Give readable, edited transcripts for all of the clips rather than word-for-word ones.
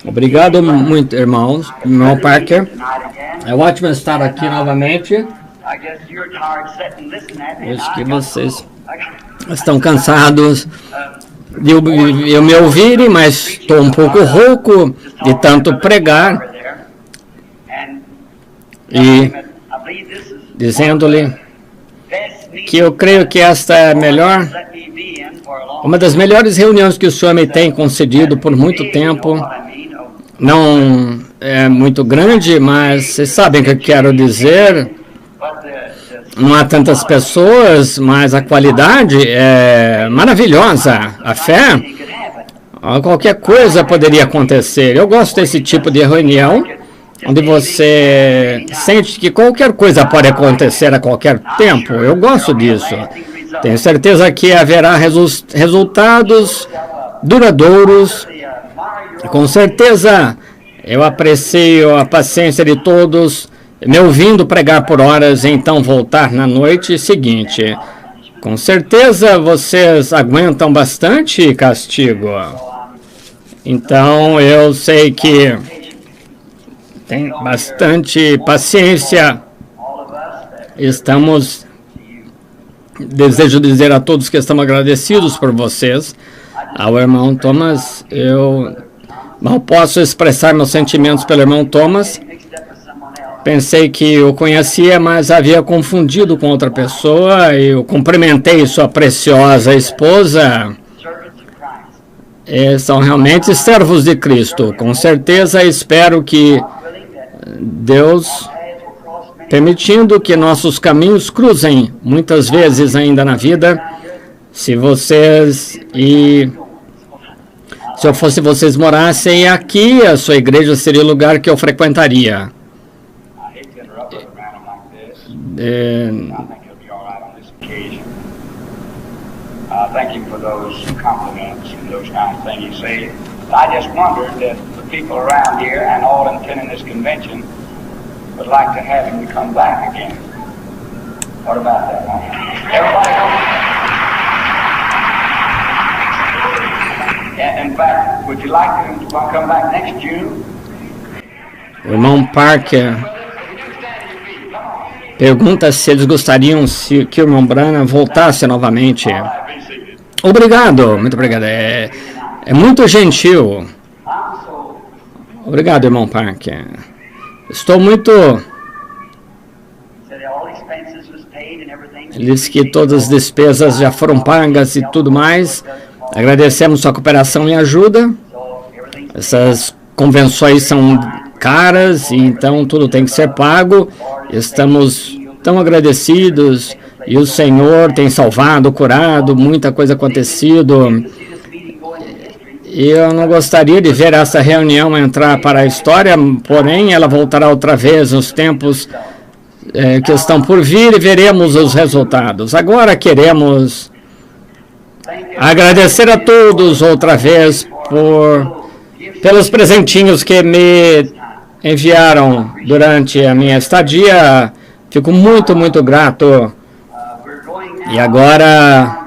Obrigado muito, irmãos. Irmão Parker. É ótimo estar aqui novamente. Acho que vocês estão cansados de me ouvirem, mas estou um pouco rouco de tanto pregar. E dizendo-lhe que eu creio que esta é uma das melhores reuniões que o Senhor me tem concedido por muito tempo. Não é muito grande, mas vocês sabem o que eu quero dizer. Não há tantas pessoas, mas a qualidade é maravilhosa. A fé, qualquer coisa poderia acontecer. Eu gosto desse tipo de reunião, onde você sente que qualquer coisa pode acontecer a qualquer tempo. Eu gosto disso. Tenho certeza que haverá resultados duradouros. Com certeza, eu aprecio a paciência de todos, me ouvindo pregar por horas, então voltar na noite seguinte. Com certeza, vocês aguentam bastante castigo. Então, eu sei que tem bastante paciência. Desejo dizer a todos que estamos agradecidos por vocês. Ao irmão Thomas, eu mal posso expressar meus sentimentos pelo irmão Thomas. Pensei que o conhecia, mas havia confundido com outra pessoa. Eu cumprimentei sua preciosa esposa. São realmente servos de Cristo. Com certeza, espero que Deus, permitindo que nossos caminhos cruzem muitas vezes ainda na vida, se eu fosse vocês morassem aqui, a sua igreja seria o lugar que eu frequentaria. Thank you for those compliments and those kind of things you say. I just wondered if the people around here and all attending this convention would like to have him to come back again. What about that? Everybody come? In fact, would you like him to come back next June? O irmão Parker pergunta se eles gostariam que o irmão Branham voltasse novamente. Obrigado, muito obrigado. É muito gentil. Obrigado, irmão Parker. Estou muito... Ele disse que todas as despesas já foram pagas e tudo mais. Agradecemos sua cooperação e ajuda. Essas convenções são caras, e então tudo tem que ser pago. Estamos tão agradecidos. E o Senhor tem salvado, curado, muita coisa acontecido. E eu não gostaria de ver essa reunião entrar para a história, porém ela voltará outra vez nos tempos que estão por vir e veremos os resultados. Agora queremos agradecer a todos outra vez pelos presentinhos que me enviaram durante a minha estadia. Fico muito, muito grato. E agora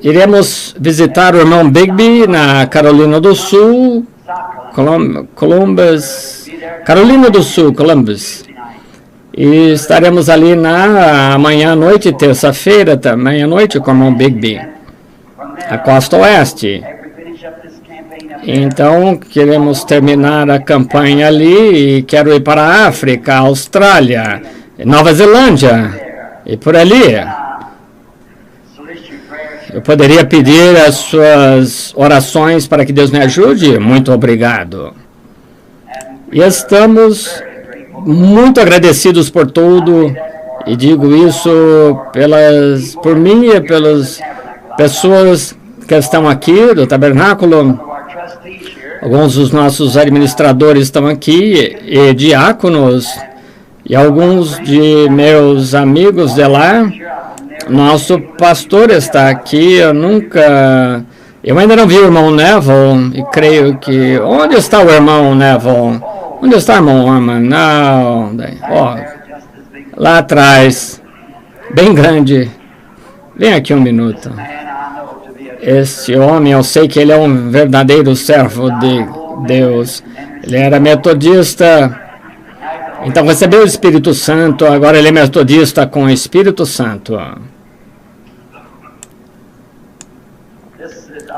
iremos visitar o irmão Bigby na Carolina do Sul, Carolina do Sul, Columbus. E estaremos ali amanhã à noite, terça-feira, também à noite, com o irmão Bigby, a costa oeste. Então, queremos terminar a campanha ali e quero ir para a África, Austrália, Nova Zelândia e por ali. Eu poderia pedir as suas orações para que Deus me ajude? Muito obrigado. E estamos muito agradecidos por tudo, e digo isso por mim e pelas pessoas que estão aqui do tabernáculo. Alguns dos nossos administradores estão aqui, e diáconos, e alguns de meus amigos de lá. Nosso pastor está aqui. Eu ainda não vi o irmão Neville, e creio que... Onde está o irmão Neville? Onde está o irmão Orman? Não. Lá atrás. Bem grande. Vem aqui um minuto. Esse homem, eu sei que ele é um verdadeiro servo de Deus. Ele era metodista, então recebeu o Espírito Santo, agora ele é metodista com o Espírito Santo.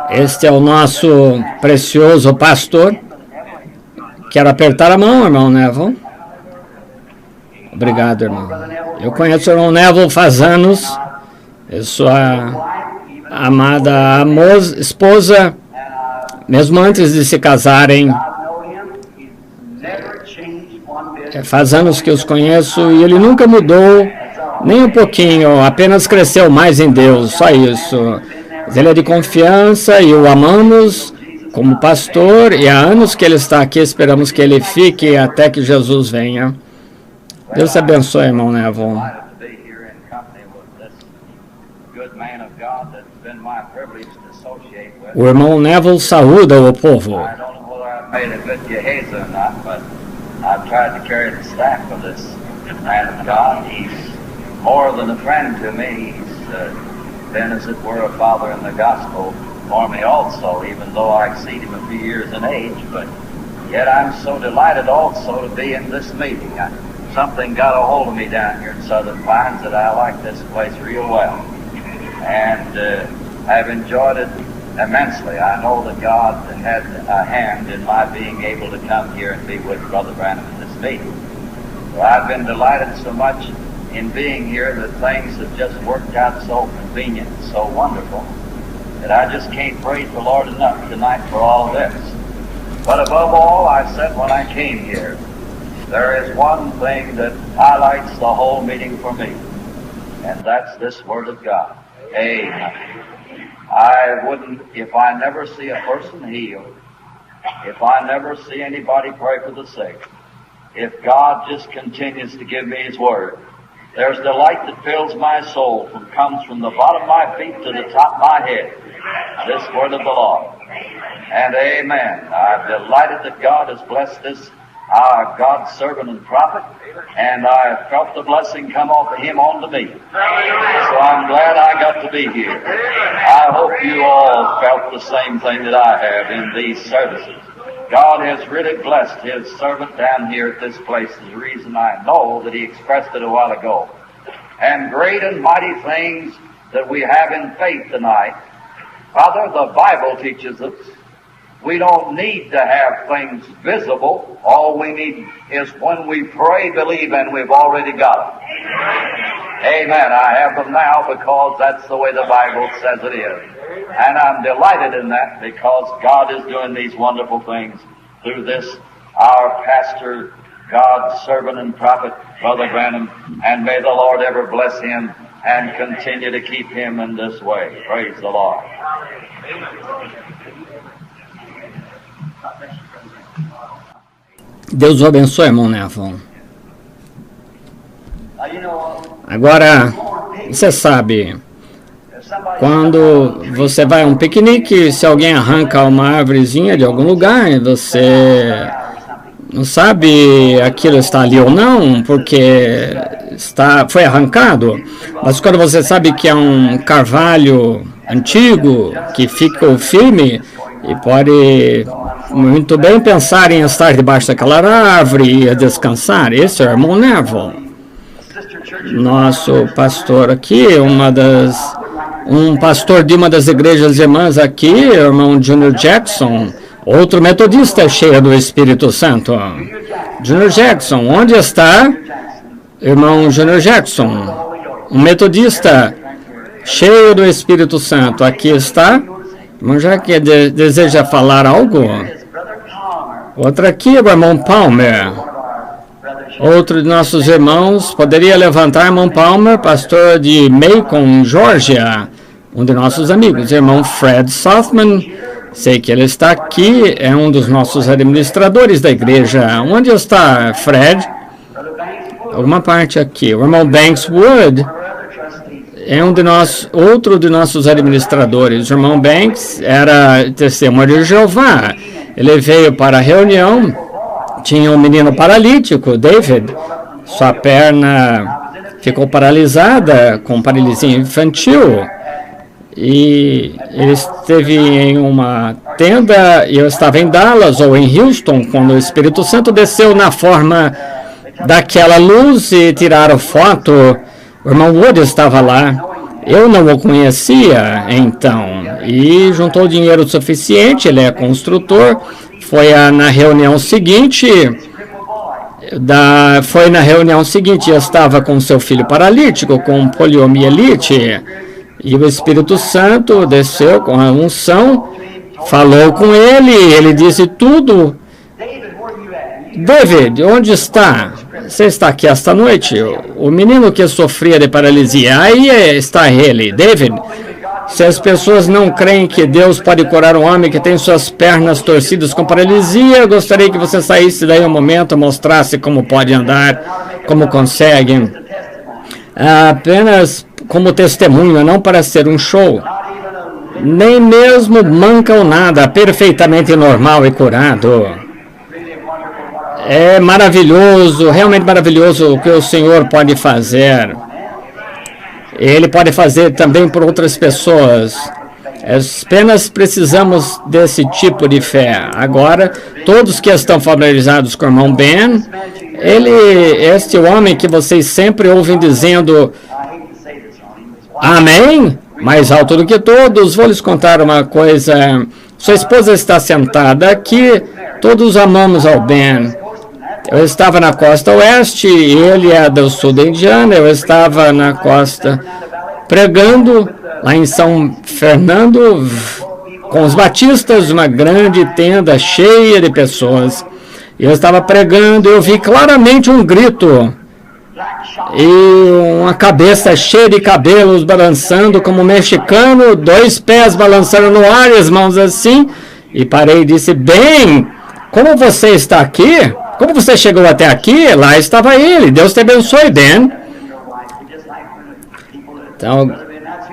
Este é o nosso precioso pastor. Quero apertar a mão, irmão Neville. Obrigado, irmão. Eu conheço o irmão Neville faz anos. Eu sou a amada esposa, mesmo antes de se casarem. Faz anos que os conheço e ele nunca mudou, nem um pouquinho, apenas cresceu mais em Deus, só isso. Mas ele é de confiança e o amamos como pastor, e há anos que ele está aqui, esperamos que ele fique até que Jesus venha. Deus te abençoe, irmão Neville. O irmão Neville saúda o povo. I've tried to carry the staff of this man of God. He's more than a friend to me. He's been, as it were, a father in the gospel for me also, even though I exceed him a few years in age. But yet I'm so delighted also to be in this meeting. Something got a hold of me down here in Southern Pines that I like this place real well. And I've enjoyed it immensely. I know that God had a hand in my being able to come here and be with Brother Branham in this meeting. So I've been delighted so much in being here that things have just worked out so convenient and so wonderful that I just can't praise the Lord enough tonight for all this. But above all, I said when I came here, there is one thing that highlights the whole meeting for me, and that's this Word of God. Amen. I wouldn't, if I never see a person healed, if I never see anybody pray for the sick, if God just continues to give me His Word, there's delight that fills my soul comes from the bottom of my feet to the top of my head. This Word of the Lord. And amen. I'm delighted that God has blessed this, our God's servant and prophet, and I felt the blessing come off of him onto me. So I'm glad I got to be here. I hope you all felt the same thing that I have in these services. God has really blessed His servant down here at this place. Is the reason I know that He expressed it a while ago. And great and mighty things that we have in faith tonight. Father, the Bible teaches us we don't need to have things visible. All we need is when we pray, believe, and we've already got them. Amen. I have them now because that's the way the Bible says it is. And I'm delighted in that because God is doing these wonderful things through this, our pastor, God's servant and prophet, Brother Branham, and may the Lord ever bless him and continue to keep him in this way. Praise the Lord. Deus o abençoe, irmão Neville. Agora, você sabe, quando você vai a um piquenique, se alguém arranca uma árvorezinha de algum lugar, você não sabe aquilo está ali ou não, porque foi arrancado. Mas quando você sabe que é um carvalho antigo, que ficou firme, e pode muito bem pensar em estar debaixo daquela árvore e descansar. Esse é o irmão Neville. Nosso pastor aqui, um pastor de uma das igrejas irmãs aqui, o irmão Junior Jackson, outro metodista cheio do Espírito Santo. Junior Jackson, onde está irmão Junior Jackson? Um metodista cheio do Espírito Santo. Aqui está. Irmão, já que deseja falar algo? Outra aqui, o irmão Palmer. Outro de nossos irmãos, poderia levantar, irmão Palmer, pastor de Macon, Georgia. Um de nossos amigos, irmão Fred Southman. Sei que ele está aqui, é um dos nossos administradores da igreja. Onde está Fred? Alguma parte aqui. O irmão Banks Wood é outro de nossos administradores. O irmão Banks era testemunha de Jeová. Ele veio para a reunião, tinha um menino paralítico, David. Sua perna ficou paralisada, com paralisia infantil. E ele esteve em uma tenda, e eu estava em Dallas ou em Houston, quando o Espírito Santo desceu na forma daquela luz e tiraram foto. O irmão Wood estava lá. Eu não o conhecia, então, e juntou dinheiro suficiente, ele é construtor, foi na reunião seguinte, eu estava com seu filho paralítico, com poliomielite, e o Espírito Santo desceu com a unção, falou com ele disse tudo. David, onde está? Você está aqui esta noite? O menino que sofria de paralisia, aí está ele. David, se as pessoas não creem que Deus pode curar um homem que tem suas pernas torcidas com paralisia, eu gostaria que você saísse daí um momento, mostrasse como pode andar, como consegue. Apenas como testemunho, não para ser um show. Nem mesmo manca ou nada, perfeitamente normal e curado. É maravilhoso, realmente maravilhoso o que o Senhor pode fazer. Ele pode fazer também por outras pessoas. Apenas precisamos desse tipo de fé. Agora, todos que estão familiarizados com o irmão Ben, este homem que vocês sempre ouvem dizendo amém, mais alto do que todos, vou lhes contar uma coisa. Sua esposa está sentada aqui, todos amamos ao Ben. Eu estava na costa oeste, ele é do sul da Indiana, eu estava na costa pregando lá em São Fernando com os batistas, uma grande tenda cheia de pessoas. Eu estava pregando e eu vi claramente um grito e uma cabeça cheia de cabelos balançando como um mexicano, 2 pés balançando no ar, as mãos assim, e parei e disse, bem, como você está aqui? Como você chegou até aqui? Lá estava ele. Deus te abençoe, Ben. Então,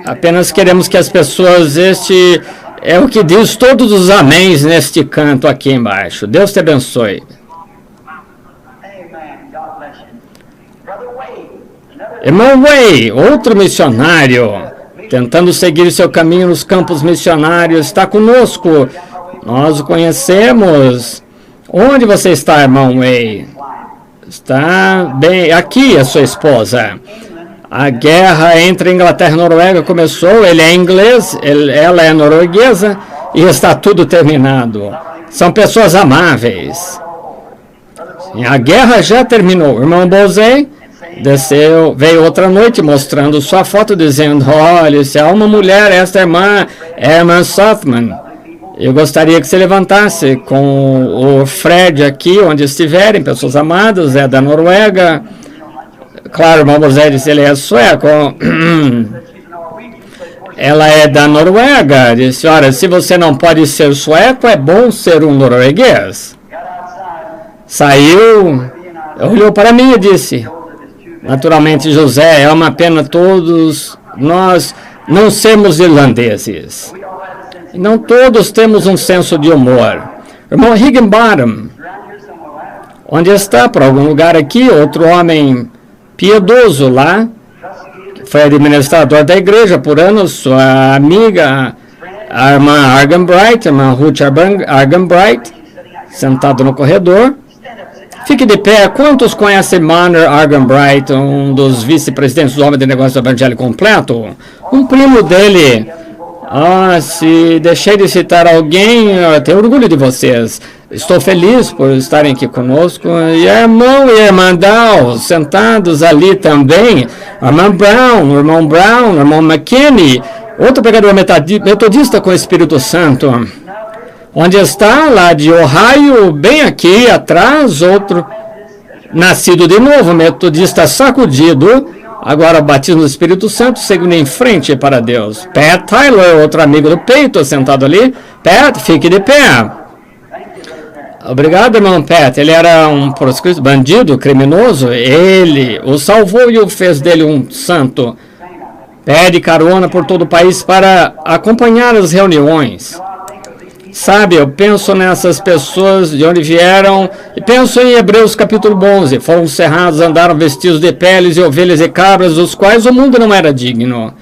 apenas queremos que as pessoas, este é o que diz todos os améns neste canto aqui embaixo. Deus te abençoe. Irmão Way, outro missionário, tentando seguir seu caminho nos campos missionários, está conosco. Nós o conhecemos. Onde você está, irmão Way? Está bem, aqui a sua esposa. A guerra entre Inglaterra e Noruega começou, ele é inglês, ela é norueguesa, e está tudo terminado. São pessoas amáveis. A guerra já terminou. O irmão Bozé desceu, veio outra noite mostrando sua foto, dizendo, olha, se há uma mulher, esta irmã é a irmã Sothman. Eu gostaria que você levantasse com o Fred aqui, onde estiverem, pessoas amadas, é da Noruega. Claro, irmão José disse, ele é sueco. Ela é da Noruega. Disse, olha, se você não pode ser sueco, é bom ser um norueguês. Saiu, olhou para mim e disse, naturalmente, José, é uma pena todos nós não sermos irlandeses. Não todos temos um senso de humor. Irmão Higginbottom, onde está? Por algum lugar aqui, outro homem piedoso lá, foi administrador da igreja por anos, sua amiga, a irmã Arganbright, a irmã Ruth Arganbright, sentado no corredor. Fique de pé. Quantos conhecem Manor Arganbright, um dos vice-presidentes do Homem de Negócio do Evangelho Completo? Um primo dele. Se deixei de citar alguém, eu tenho orgulho de vocês. Estou feliz por estarem aqui conosco. E irmão e irmã Dow, sentados ali também. Irmão Brown, irmão McKinney, outro pregador metodista com o Espírito Santo. Onde está? Lá de Ohio, bem aqui atrás, outro nascido de novo, metodista sacudido. Agora, o batismo do Espírito Santo, seguindo em frente para Deus. Pat Tyler, outro amigo do peito, sentado ali. Pat, fique de pé. Obrigado, irmão Pat. Ele era um proscrito, bandido, criminoso. Ele o salvou e o fez dele um santo. Pede carona por todo o país para acompanhar as reuniões. Sabe, eu penso nessas pessoas de onde vieram, e penso em Hebreus capítulo 11. Foram cerrados, andaram vestidos de peles e ovelhas e cabras, dos quais o mundo não era digno.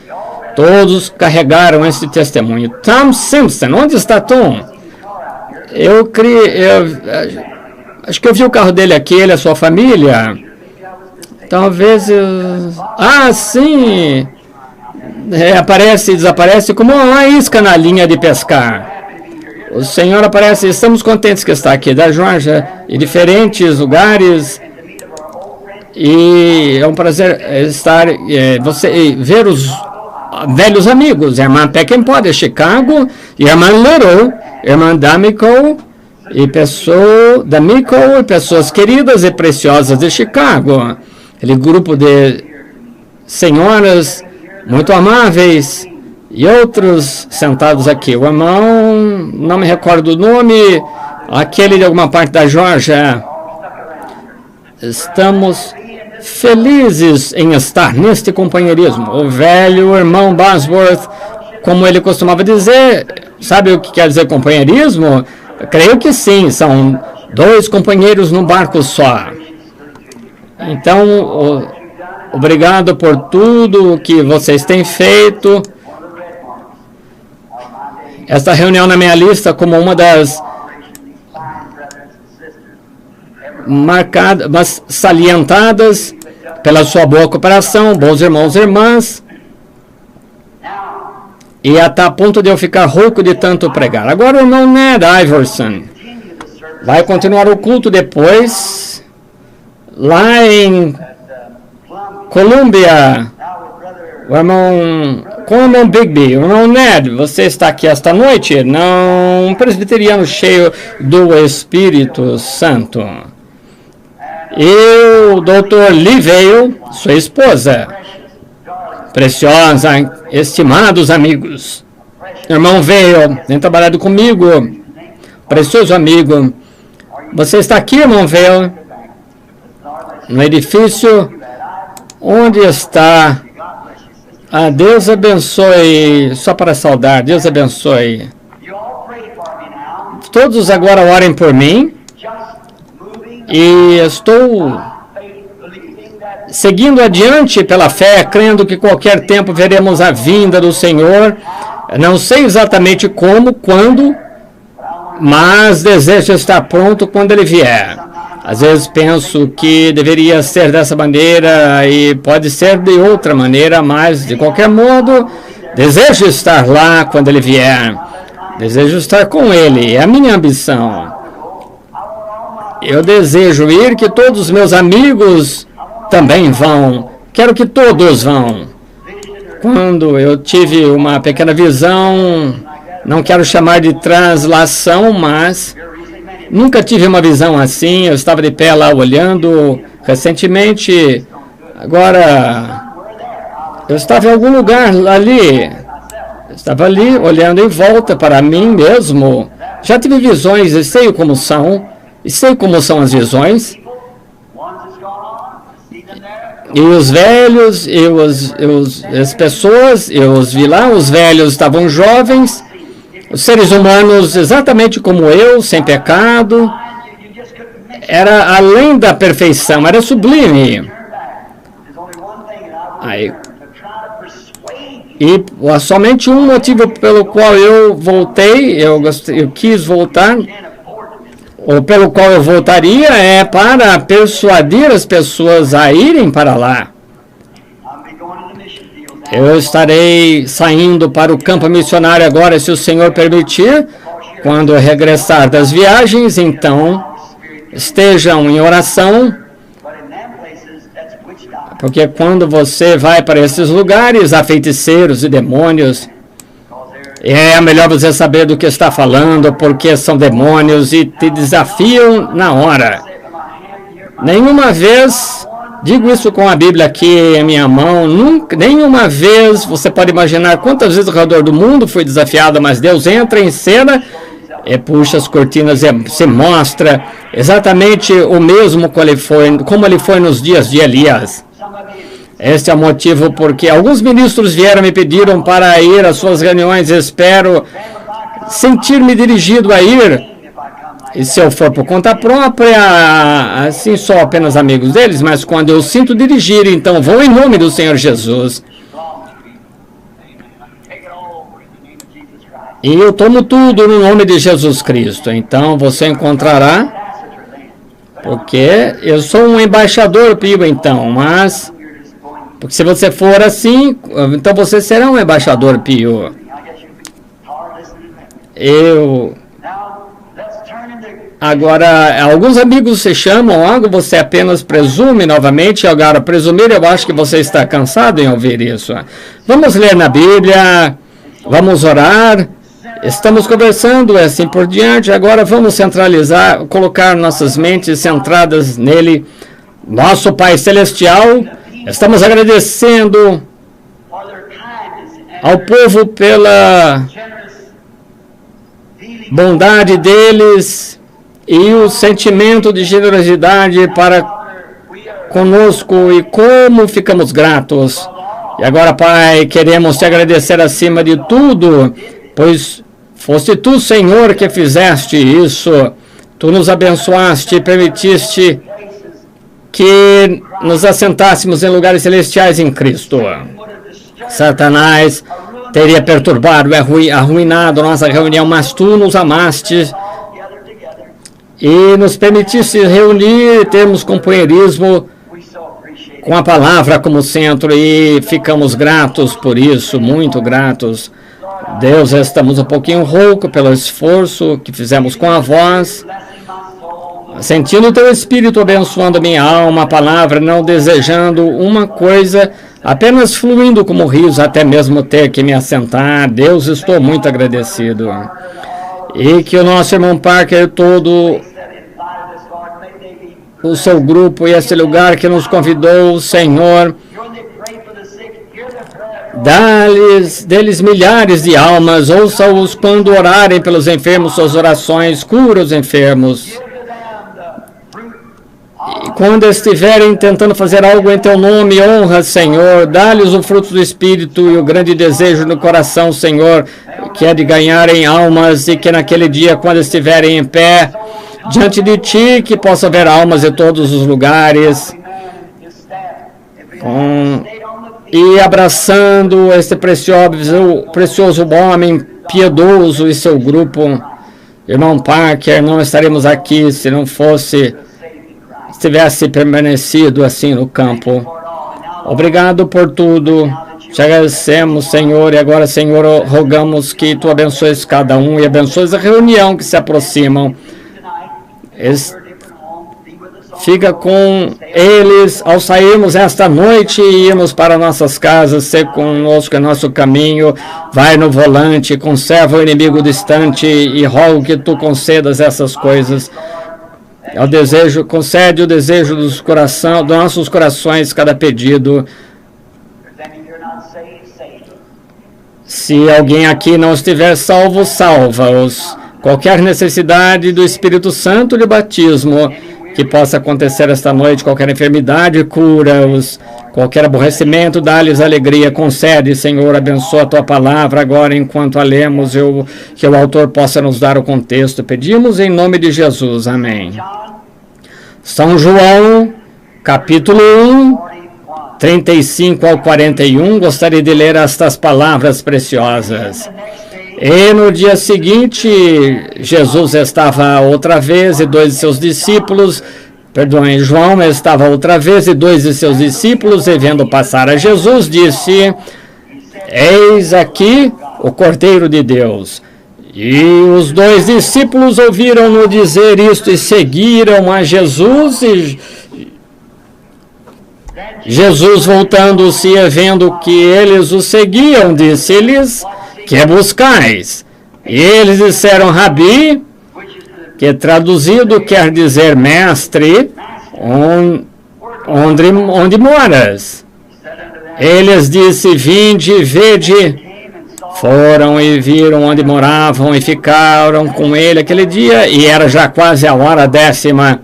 Todos carregaram esse testemunho. Tom Simpson, onde está Tom? Acho que eu vi o carro dele aqui, ele e a sua família. Talvez... sim! Aparece e desaparece como uma isca na linha de pescar. O Senhor aparece, estamos contentes que está aqui da Geórgia, em diferentes lugares. E é um prazer estar, ver os velhos amigos. Irmã Peckinpah de Chicago, Irmã Little, Irmã D'Amico e pessoas queridas e preciosas de Chicago. Aquele grupo de senhoras muito amáveis e outros sentados aqui. O irmão, não me recordo o nome, aquele de alguma parte da Geórgia. Estamos felizes em estar neste companheirismo. O velho irmão Bosworth, como ele costumava dizer, sabe o que quer dizer companheirismo? Eu creio que sim, são dois companheiros num barco só. Então, obrigado por tudo que vocês têm feito. Esta reunião na minha lista como uma das marcadas, mas salientadas pela sua boa cooperação, bons irmãos e irmãs. E está a ponto de eu ficar rouco de tanto pregar. Agora o irmão Ned Iverson vai continuar o culto depois, lá em Colômbia. O irmão Bigby. O irmão Ned, você está aqui esta noite? Não, um presbiteriano cheio do Espírito Santo. E o Dr. Lee Vale, sua esposa. Preciosa, estimados amigos. Irmão Vale, tem trabalhado comigo. Precioso amigo. Você está aqui, irmão Vale? No edifício onde está. Deus abençoe. Só para saudar, Deus abençoe. Todos agora orem por mim. E estou seguindo adiante pela fé, crendo que qualquer tempo veremos a vinda do Senhor. Não sei exatamente como, quando, mas desejo estar pronto quando Ele vier. Às vezes penso que deveria ser dessa maneira e pode ser de outra maneira, mas de qualquer modo, desejo estar lá quando Ele vier. Desejo estar com Ele, é a minha ambição. Eu desejo ir, que todos os meus amigos também vão. Quero que todos vão. Quando eu tive uma pequena visão, não quero chamar de translação, mas nunca tive uma visão assim. Eu estava de pé lá olhando recentemente. Agora, eu estava em algum lugar ali. Eu estava ali olhando em volta para mim mesmo. Já tive visões e sei como são. E sei como são as visões. E os velhos, as pessoas, eu os vi lá, os velhos estavam jovens, os seres humanos exatamente como eu, sem pecado. Era além da perfeição, era sublime. E somente um motivo pelo qual eu voltei, eu quis voltar, ou pelo qual eu voltaria, é para persuadir as pessoas a irem para lá. Eu estarei saindo para o campo missionário agora, se o Senhor permitir, quando eu regressar das viagens. Então, estejam em oração, porque quando você vai para esses lugares, há feiticeiros e demônios. É melhor você saber do que está falando, porque são demônios e te desafiam na hora. Nenhuma vez, digo isso com a Bíblia aqui em minha mão, nenhuma vez, você pode imaginar quantas vezes ao redor do mundo foi desafiado, mas Deus entra em cena e puxa as cortinas e se mostra exatamente o mesmo como ele foi nos dias de Elias. Este é o motivo porque alguns ministros vieram e me pediram para ir às suas reuniões. Espero sentir-me dirigido a ir. E se eu for por conta própria, assim sou apenas amigos deles, mas quando eu sinto dirigir, então vou em nome do Senhor Jesus. E eu tomo tudo no nome de Jesus Cristo. Então você encontrará, porque eu sou um embaixador pio então, mas porque se você for assim, então você será um embaixador pio. Agora, alguns amigos se chamam algo, você apenas presume novamente. Agora, presumir, eu acho que você está cansado em ouvir isso. Vamos ler na Bíblia, vamos orar, estamos conversando assim por diante. Agora vamos centralizar, colocar nossas mentes centradas nele. Nosso Pai Celestial, estamos agradecendo ao povo pela bondade deles e o sentimento de generosidade para conosco e como ficamos gratos. E agora, Pai, queremos te agradecer acima de tudo, pois foste tu, Senhor, que fizeste isso. Tu nos abençoaste e permitiste que nos assentássemos em lugares celestiais em Cristo. Satanás teria perturbado e arruinado nossa reunião, mas tu nos amaste e nos permitiste reunir e termos companheirismo com a palavra como centro, e ficamos gratos por isso, muito gratos. Deus, estamos um pouquinho rouco pelo esforço que fizemos com a voz, sentindo o teu Espírito abençoando minha alma, a palavra, não desejando uma coisa, apenas fluindo como rios, até mesmo ter que me assentar. Deus, estou muito agradecido. E que o nosso irmão Parker, todo o seu grupo e esse lugar que nos convidou, Senhor, dá-lhes milhares de almas, ouça-os quando orarem pelos enfermos, suas orações, cura os enfermos. E quando estiverem tentando fazer algo em teu nome, honra, Senhor, dá-lhes o fruto do Espírito e o grande desejo no coração, Senhor, que é de ganharem almas, e que naquele dia, quando estiverem em pé diante de Ti, que possa haver almas em todos os lugares, e abraçando este precioso homem piedoso e seu grupo. Irmão Parker, não estaremos aqui se não tivesse permanecido assim no campo. Obrigado por tudo. Te agradecemos, Senhor, e agora, Senhor, rogamos que Tu abençoes cada um e abençoes a reunião que se aproximam. Fica com eles ao sairmos esta noite e irmos para nossas casas. Ser conosco em nosso caminho. Vai no volante, conserva o inimigo distante e rogo que Tu concedas essas coisas. Concede o desejo dos nossos corações, cada pedido. Se alguém aqui não estiver salvo, salva-os. Qualquer necessidade do Espírito Santo de batismo que possa acontecer esta noite, qualquer enfermidade, cura-os. Qualquer aborrecimento, dá-lhes alegria. Concede, Senhor, abençoa a Tua palavra agora enquanto a lemos, que o autor possa nos dar o contexto. Pedimos em nome de Jesus. Amém. São João, capítulo 1, 35 ao 41. Gostaria de ler estas palavras preciosas. E no dia seguinte, Jesus estava outra vez e dois de seus discípulos, João estava outra vez e dois de seus discípulos, e vendo passar a Jesus, disse: Eis aqui o Cordeiro de Deus. E os dois discípulos ouviram-no dizer isto e seguiram a Jesus. E Jesus, voltando-se e vendo que eles o seguiam, disse-lhes: Que buscais? E eles disseram: Rabi, que traduzido quer dizer mestre, onde moras? Eles disse: Vinde e vede. Foram e viram onde moravam e ficaram com ele aquele dia, e era já quase a hora 10ª.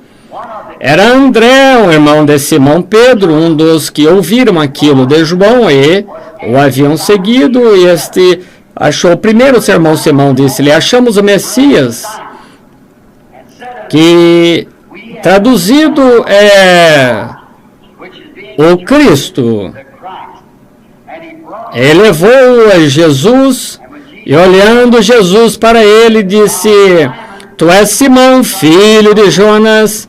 Era André, o irmão de Simão Pedro, um dos que ouviram aquilo de João e o haviam seguido. E este achou primeiro seu irmão Simão, disse-lhe: Achamos o Messias, que traduzido é o Cristo. Ele levou a Jesus E olhando Jesus para ele, disse: Tu és Simão, filho de Jonas,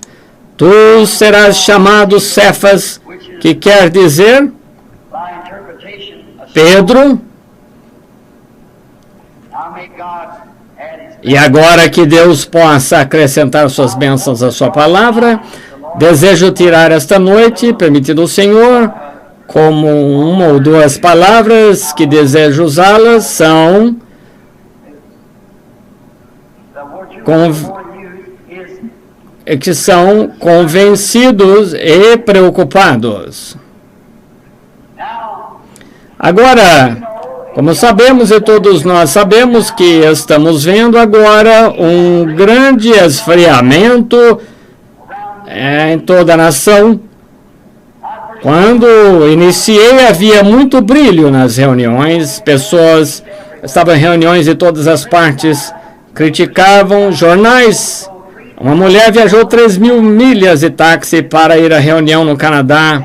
tu serás chamado Cefas, que quer dizer Pedro. E agora que Deus possa acrescentar suas bênçãos à sua palavra, desejo tirar esta noite, permitido o Senhor, como uma ou duas palavras que desejo usá-las são que são convencidos e preocupados. Agora, como sabemos e todos nós sabemos que estamos vendo agora um grande esfriamento em toda a nação. Quando iniciei, havia muito brilho nas reuniões, pessoas estavam em reuniões de todas as partes, criticavam jornais. Uma mulher viajou 3.000 milhas de táxi para ir à reunião no Canadá.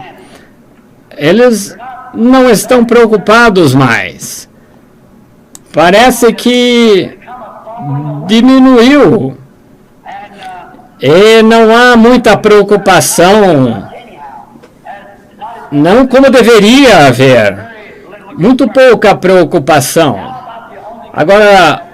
Eles não estão preocupados mais. Parece que diminuiu. E não há muita preocupação. Não como deveria haver. Muito pouca preocupação. Agora,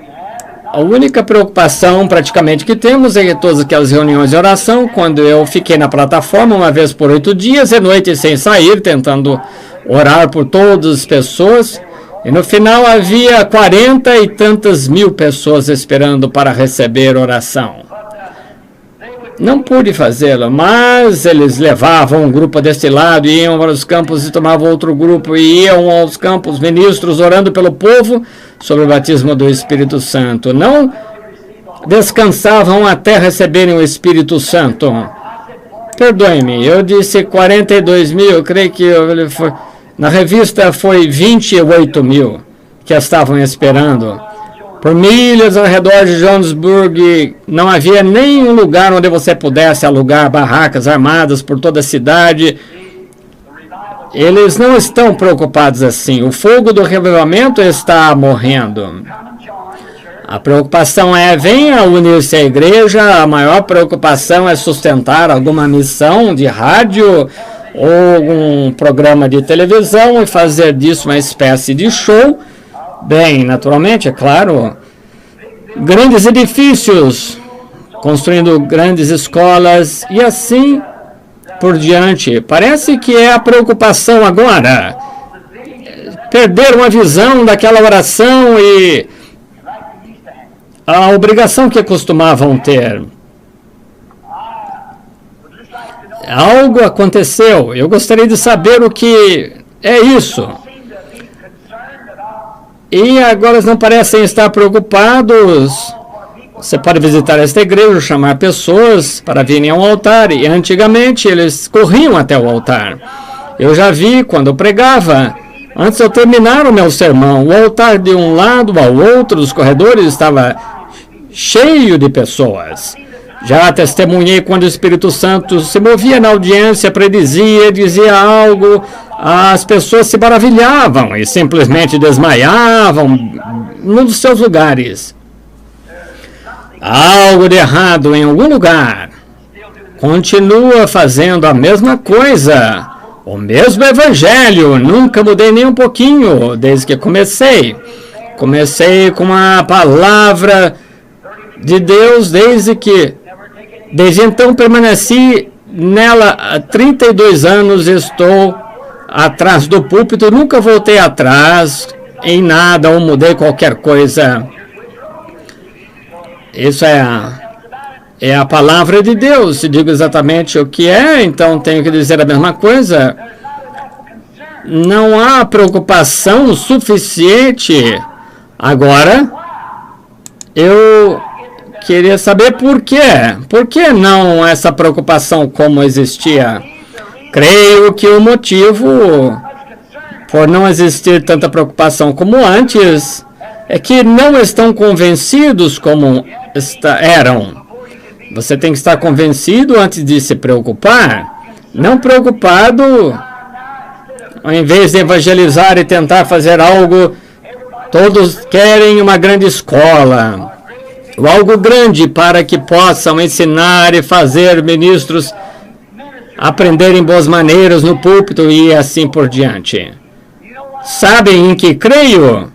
a única preocupação praticamente que temos é todas aquelas reuniões de oração, quando eu fiquei na plataforma uma vez por 8 dias e noite sem sair, tentando orar por todas as pessoas, e no final havia 40 e tantas mil pessoas esperando para receber oração. Não pude fazê-lo, mas eles levavam um grupo deste lado, iam para os campos e tomavam outro grupo, e iam aos campos, ministros orando pelo povo sobre o batismo do Espírito Santo. Não descansavam até receberem o Espírito Santo. Perdoe-me, eu disse 42 mil, eu creio que na revista foi 28 mil que estavam esperando. Por milhas ao redor de Johannesburg, não havia nenhum lugar onde você pudesse alugar barracas armadas por toda a cidade. Eles não estão preocupados assim. O fogo do revivamento está morrendo. A preocupação é: venha unir-se à igreja. A maior preocupação é sustentar alguma missão de rádio ou algum programa de televisão e fazer disso uma espécie de show. Bem, naturalmente, é claro, grandes edifícios, construindo grandes escolas e assim por diante. Parece que é a preocupação agora. Perder uma visão daquela oração e a obrigação que costumavam ter. Algo aconteceu. Eu gostaria de saber o que é isso. E agora eles não parecem estar preocupados. Você pode visitar esta igreja, chamar pessoas para virem ao altar. E antigamente eles corriam até o altar. Eu já vi quando eu pregava, antes de eu terminar o meu sermão, o altar de um lado ao outro dos corredores estava cheio de pessoas. Já testemunhei quando o Espírito Santo se movia na audiência, dizia algo, as pessoas se maravilhavam e simplesmente desmaiavam num dos seus lugares. Algo de errado em algum lugar. Continua fazendo a mesma coisa, o mesmo evangelho, nunca mudei nem um pouquinho desde que comecei. Comecei com a palavra de Deus desde então permaneci nela há 32 anos, estou atrás do púlpito, nunca voltei atrás em nada ou mudei qualquer coisa. Isso é a palavra de Deus. Se digo exatamente o que é, então tenho que dizer a mesma coisa. Não há preocupação suficiente. Agora, eu queria saber por quê. Por que não essa preocupação como existia? Creio que o motivo por não existir tanta preocupação como antes é que não estão convencidos como eram. Você tem que estar convencido antes de se preocupar. Não preocupado, ao invés de evangelizar e tentar fazer algo Todos querem uma grande escola, ou algo grande para que possam ensinar e fazer ministros aprenderem boas maneiras no púlpito e assim por diante. Sabem em que creio?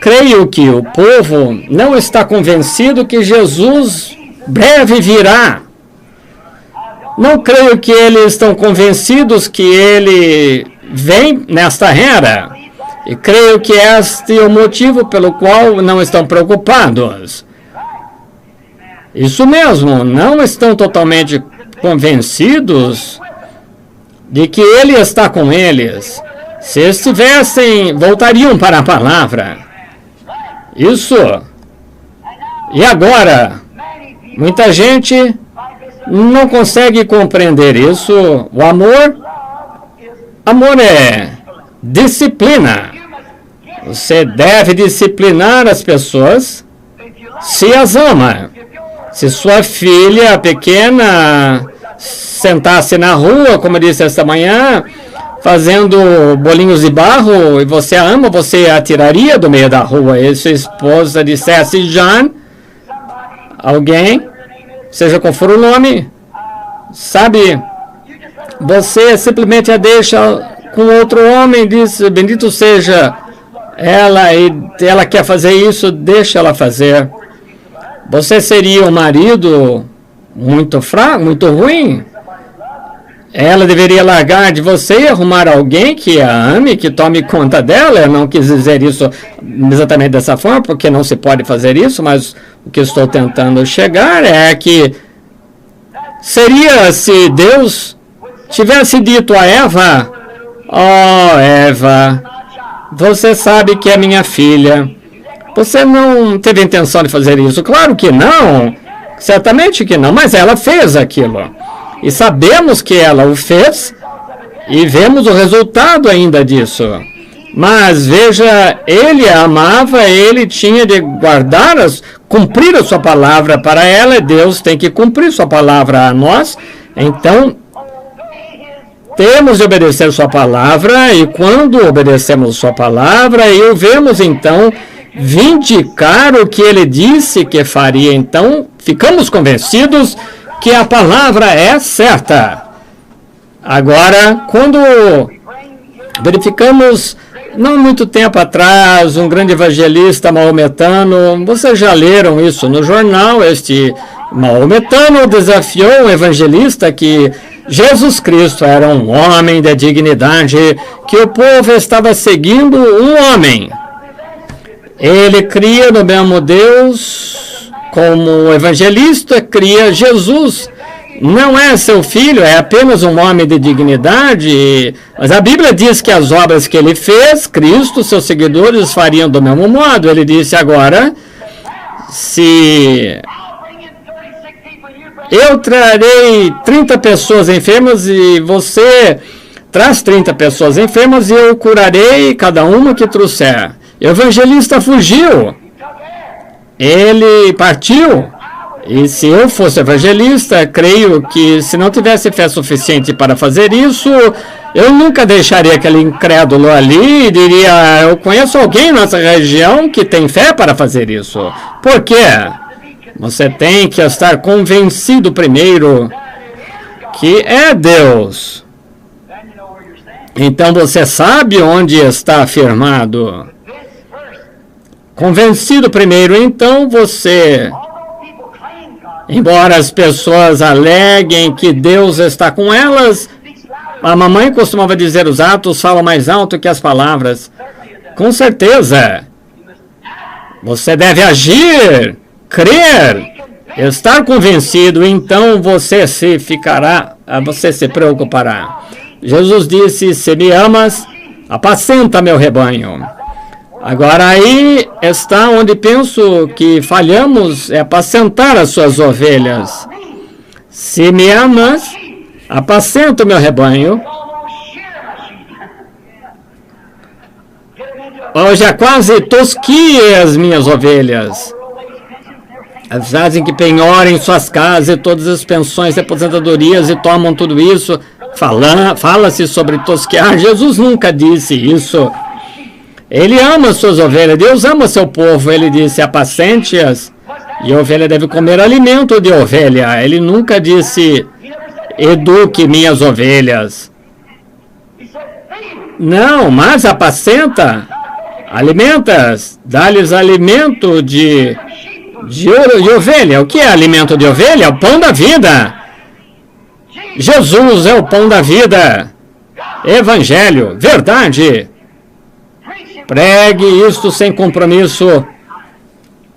Creio que o povo não está convencido que Jesus breve virá. Não creio que eles estão convencidos que ele vem nesta era. E creio que este é o motivo pelo qual não estão preocupados. Isso mesmo, não estão totalmente convencidos de que ele está com eles. Se estivessem, voltariam para a palavra. Isso. E agora, muita gente não consegue compreender isso. O amor é disciplina. Você deve disciplinar as pessoas se as ama. Se sua filha pequena sentasse na rua, como eu disse esta manhã, fazendo bolinhos de barro, e você a ama, você a tiraria do meio da rua. E sua esposa dissesse, John, alguém, seja qual for o nome, sabe, você simplesmente a deixa com outro homem, diz, bendito seja ela, e ela quer fazer isso, deixa ela fazer. Você seria um marido muito fraco, muito ruim? Ela deveria largar de você e arrumar alguém que a ame, que tome conta dela. Eu não quis dizer isso exatamente dessa forma, porque não se pode fazer isso, mas o que estou tentando chegar é que seria se Deus tivesse dito a Eva, oh, Eva, você sabe que é minha filha. Você não teve intenção de fazer isso? Claro que não. Certamente que não, mas ela fez aquilo. E sabemos que ela o fez e vemos o resultado ainda disso. Mas veja, ele a amava, ele tinha de guardar, cumprir a sua palavra para ela, e Deus tem que cumprir sua palavra a nós. Então, temos de obedecer sua palavra, e quando obedecemos sua palavra, e o vemos então vindicar o que ele disse que faria, então ficamos convencidos que a palavra é certa. Agora, quando verificamos, não muito tempo atrás, um grande evangelista maometano, vocês já leram isso no jornal, este maometano desafiou um evangelista que Jesus Cristo era um homem de dignidade, que o povo estava seguindo um homem. Ele cria no mesmo Deus, como evangelista, cria Jesus. Não é seu filho, é apenas um homem de dignidade. Mas a Bíblia diz que as obras que ele fez, Cristo, seus seguidores fariam do mesmo modo. Ele disse agora, se eu trarei 30 pessoas enfermas e você traz 30 pessoas enfermas e eu curarei cada uma que trouxer. O evangelista fugiu. Ele partiu. E se eu fosse evangelista, creio que se não tivesse fé suficiente para fazer isso, eu nunca deixaria aquele incrédulo ali e diria, eu conheço alguém nessa região que tem fé para fazer isso. Por quê? Você tem que estar convencido primeiro que é Deus. Então você sabe onde está firmado. Convencido primeiro, então você, embora as pessoas aleguem que Deus está com elas, a mamãe costumava dizer, os atos falam mais alto que as palavras. Com certeza, você deve agir, crer, estar convencido, então você se preocupará. Jesus disse, se me amas, apacenta meu rebanho. Agora aí está onde penso que falhamos, é apacentar as suas ovelhas. Se me amas, apacenta o meu rebanho. Hoje é quase tosquia as minhas ovelhas. Elas fazem que penhorem suas casas e todas as pensões e aposentadorias e tomam tudo isso. Fala-se sobre tosquear. Jesus nunca disse isso. Ele ama suas ovelhas, Deus ama seu povo. Ele disse, apacente-as, e a ovelha deve comer alimento de ovelha. Ele nunca disse, eduque minhas ovelhas. Não, mas apacenta, alimenta-as, dá-lhes alimento de ovelha. O que é alimento de ovelha? É o pão da vida. Jesus é o pão da vida. Evangelho, verdade. Pregue isto sem compromisso.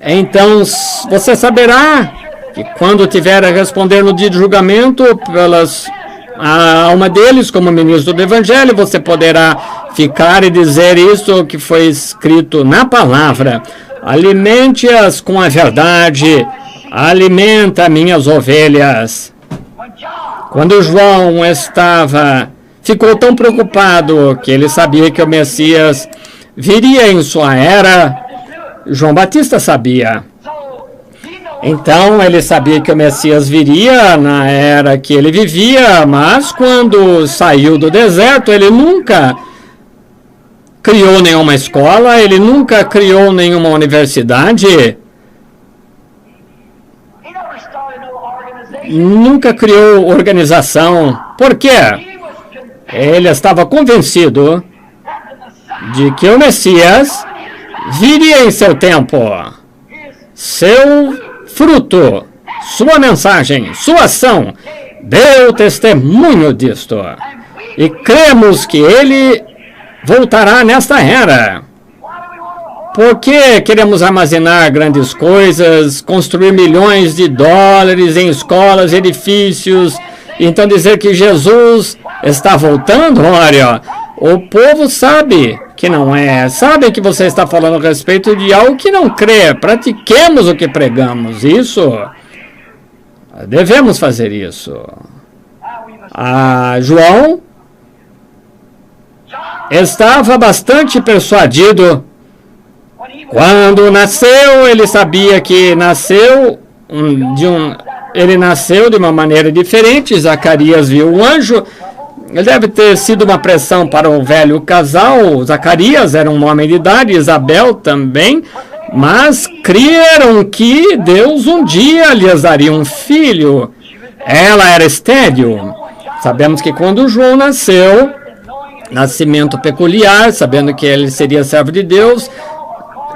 Então você saberá que quando tiver a responder no dia de julgamento a alma deles como ministro do Evangelho, você poderá ficar e dizer isto que foi escrito na palavra. Alimente-as com a verdade. Alimenta minhas ovelhas. Quando João ficou tão preocupado que ele sabia que o Messias viria em sua era, João Batista sabia. Então ele sabia que o Messias viria na era que ele vivia, mas quando saiu do deserto, ele nunca criou nenhuma escola, ele nunca criou nenhuma universidade, nunca criou organização. Por quê? Ele estava convencido de que o Messias viria em seu tempo. Seu fruto, sua mensagem, sua ação, deu testemunho disto. E cremos que ele voltará nesta era. Por que queremos armazenar grandes coisas, construir milhões de dólares em escolas, edifícios, então dizer que Jesus está voltando? Olha, o povo sabe que não é, sabe que você está falando a respeito de algo que não crê. Pratiquemos o que pregamos, isso, devemos fazer isso. João estava bastante persuadido. Quando nasceu, ele sabia que ele nasceu de uma maneira diferente. Zacarias viu o anjo. Ele deve ter sido uma pressão para o velho casal. Zacarias era um homem de idade, Isabel também, mas creram que Deus um dia lhes daria um filho. Ela era estéril. Sabemos que quando João nasceu, nascimento peculiar, sabendo que ele seria servo de Deus,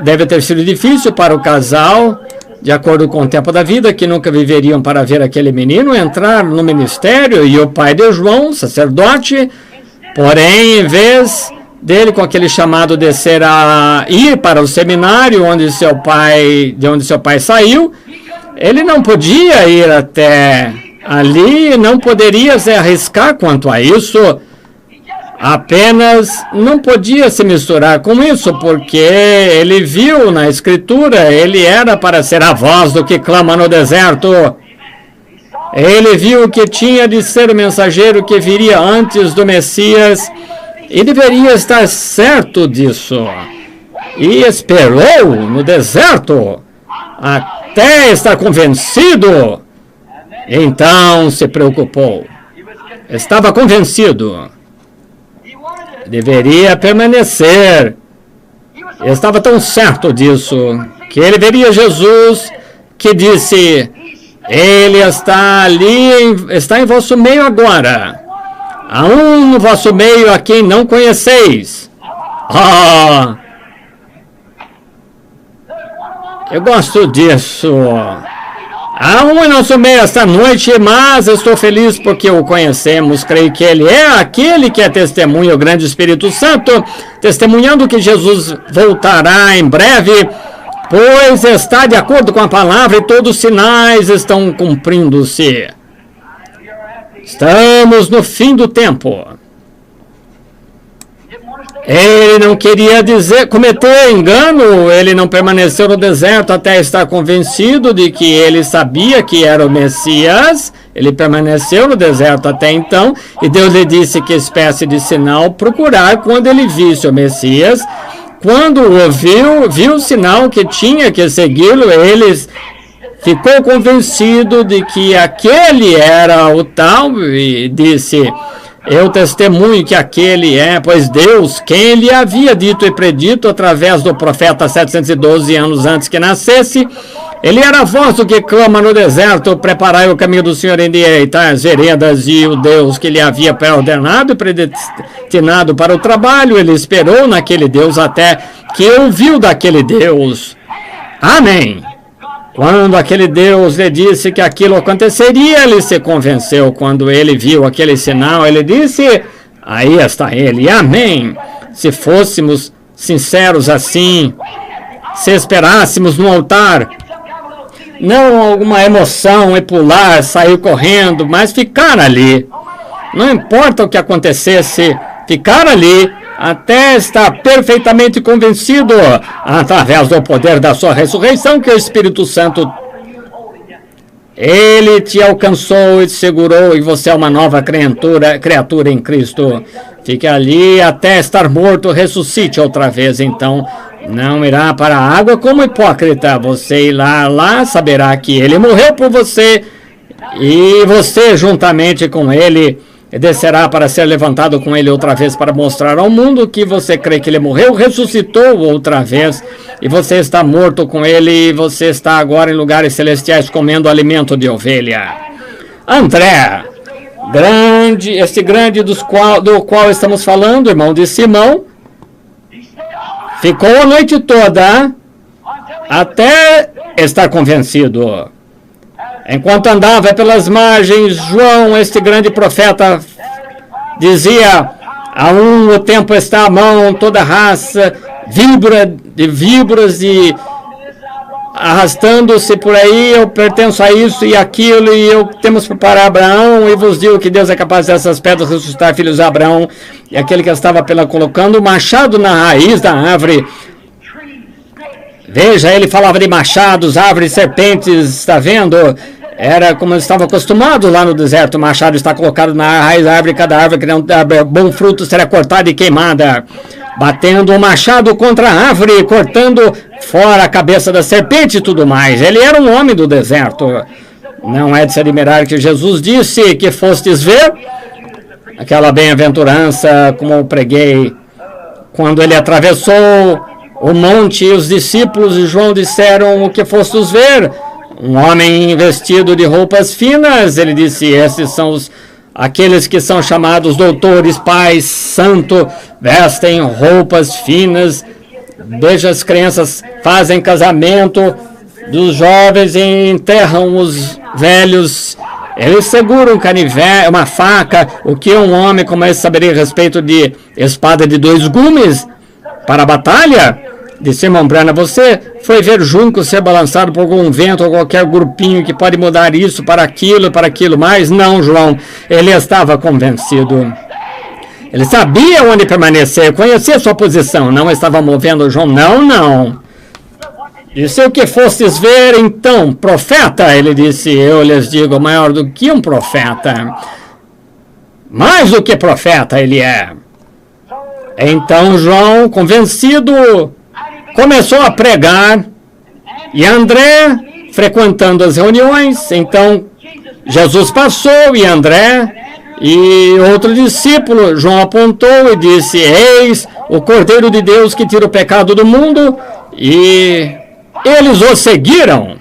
deve ter sido difícil para o casal, de acordo com o tempo da vida, que nunca viveriam para ver aquele menino entrar no ministério, e o pai de João, sacerdote, porém, em vez dele com aquele chamado de ir para o seminário de onde seu pai saiu, ele não podia ir até ali, não poderia se arriscar quanto a isso. Apenas não podia se misturar com isso, porque ele viu na Escritura, ele era para ser a voz do que clama no deserto. Ele viu que tinha de ser o mensageiro que viria antes do Messias, e deveria estar certo disso. E esperou no deserto, até estar convencido. Então se preocupou. Estava convencido. Deveria permanecer. Eu estava tão certo disso, que ele veria Jesus, que disse, ele está ali, está em vosso meio agora. Há um no vosso meio a quem não conheceis. Eu gosto disso. Há um em nosso meio esta noite, mas estou feliz porque o conhecemos. Creio que ele é aquele que é testemunha, o grande Espírito Santo, testemunhando que Jesus voltará em breve, pois está de acordo com a palavra e todos os sinais estão cumprindo-se. Estamos no fim do tempo. Ele não queria cometer engano, ele não permaneceu no deserto até estar convencido de que ele sabia que era o Messias. Ele permaneceu no deserto até então, e Deus lhe disse que espécie de sinal procurar quando ele visse o Messias. Quando o viu o sinal que tinha que segui-lo, ele ficou convencido de que aquele era o tal, e disse, Eu testemunho que aquele é, pois Deus, quem ele havia dito e predito através do profeta 712 anos antes que nascesse, ele era a voz do que clama no deserto, preparai o caminho do Senhor, endireitai as veredas, e o Deus que ele havia pré-ordenado e predestinado para o trabalho, ele esperou naquele Deus até que ouviu daquele Deus. Amém. Quando aquele Deus lhe disse que aquilo aconteceria, ele se convenceu. Quando ele viu aquele sinal, ele disse, aí está ele. Amém. Se fôssemos sinceros assim, se esperássemos no altar, não alguma emoção e pular, sair correndo, mas ficar ali. Não importa o que acontecesse, ficar ali até estar perfeitamente convencido, através do poder da sua ressurreição, que o Espírito Santo, ele te alcançou e te segurou, e você é uma nova criatura em Cristo. Fique ali até estar morto, ressuscite outra vez, então não irá para a água como hipócrita. Você irá lá, saberá que ele morreu por você, e você juntamente com ele descerá para ser levantado com ele outra vez, para mostrar ao mundo que você crê que ele morreu, ressuscitou outra vez, e você está morto com ele, e você está agora em lugares celestiais comendo alimento de ovelha. André, este grande do qual estamos falando, irmão de Simão, ficou a noite toda até estar convencido. Enquanto andava pelas margens, João, este grande profeta, dizia, a o tempo está à mão, toda raça, víboras e arrastando-se por aí, eu pertenço a isso e aquilo, e temos para parar Abraão, e vos digo que Deus é capaz dessas pedras ressuscitar filhos de Abraão, e aquele que estava colocando o machado na raiz da árvore. Veja, ele falava de machados, árvores, serpentes, está vendo? Era como eu estava acostumado lá no deserto, o machado está colocado na raiz da árvore, cada árvore que não dá bom fruto será cortada e queimada. Batendo o machado contra a árvore, cortando fora a cabeça da serpente e tudo mais. Ele era um homem do deserto. Não é de se admirar que Jesus disse que fostes ver aquela bem-aventurança, como eu preguei, quando ele atravessou o monte, e os discípulos de João disseram, o que fostes ver? Um homem vestido de roupas finas. Ele disse, esses são aqueles que são chamados doutores, pais, santo, vestem roupas finas. Veja, as crianças fazem casamento dos jovens e enterram os velhos. Eles seguram um canivete, uma faca. O que um homem como esse saberia a respeito de espada de 2 gumes para a batalha? Disse, irmão Branham, você foi ver junco ser balançado por algum vento ou qualquer grupinho que pode mudar isso para aquilo mais? Não, João, ele estava convencido. Ele sabia onde permanecer, conhecia sua posição, não estava movendo João, não. Disse, o que fostes ver então, profeta? Ele disse, eu lhes digo, maior do que um profeta. Mais do que profeta ele é. Então João, convencido, começou a pregar, e André, frequentando as reuniões, então Jesus passou, e André e outro discípulo, João apontou e disse, eis o Cordeiro de Deus que tira o pecado do mundo, e eles o seguiram.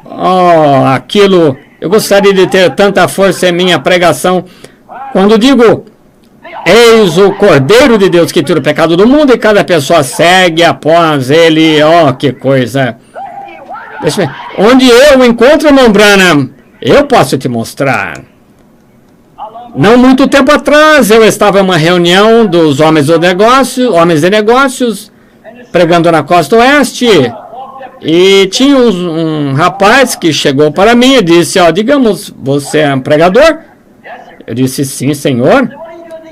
Oh, aquilo, eu gostaria de ter tanta força em minha pregação, quando digo, eis o Cordeiro de Deus que tira o pecado do mundo, e cada pessoa segue após ele. Oh, que coisa. Deixa eu ver. Onde eu encontro, irmão Branham, eu posso te mostrar. Não muito tempo atrás, eu estava em uma reunião dos homens de negócios, pregando na costa oeste, e tinha um rapaz que chegou para mim e disse, ó, digamos, você é um pregador? Eu disse, sim, senhor.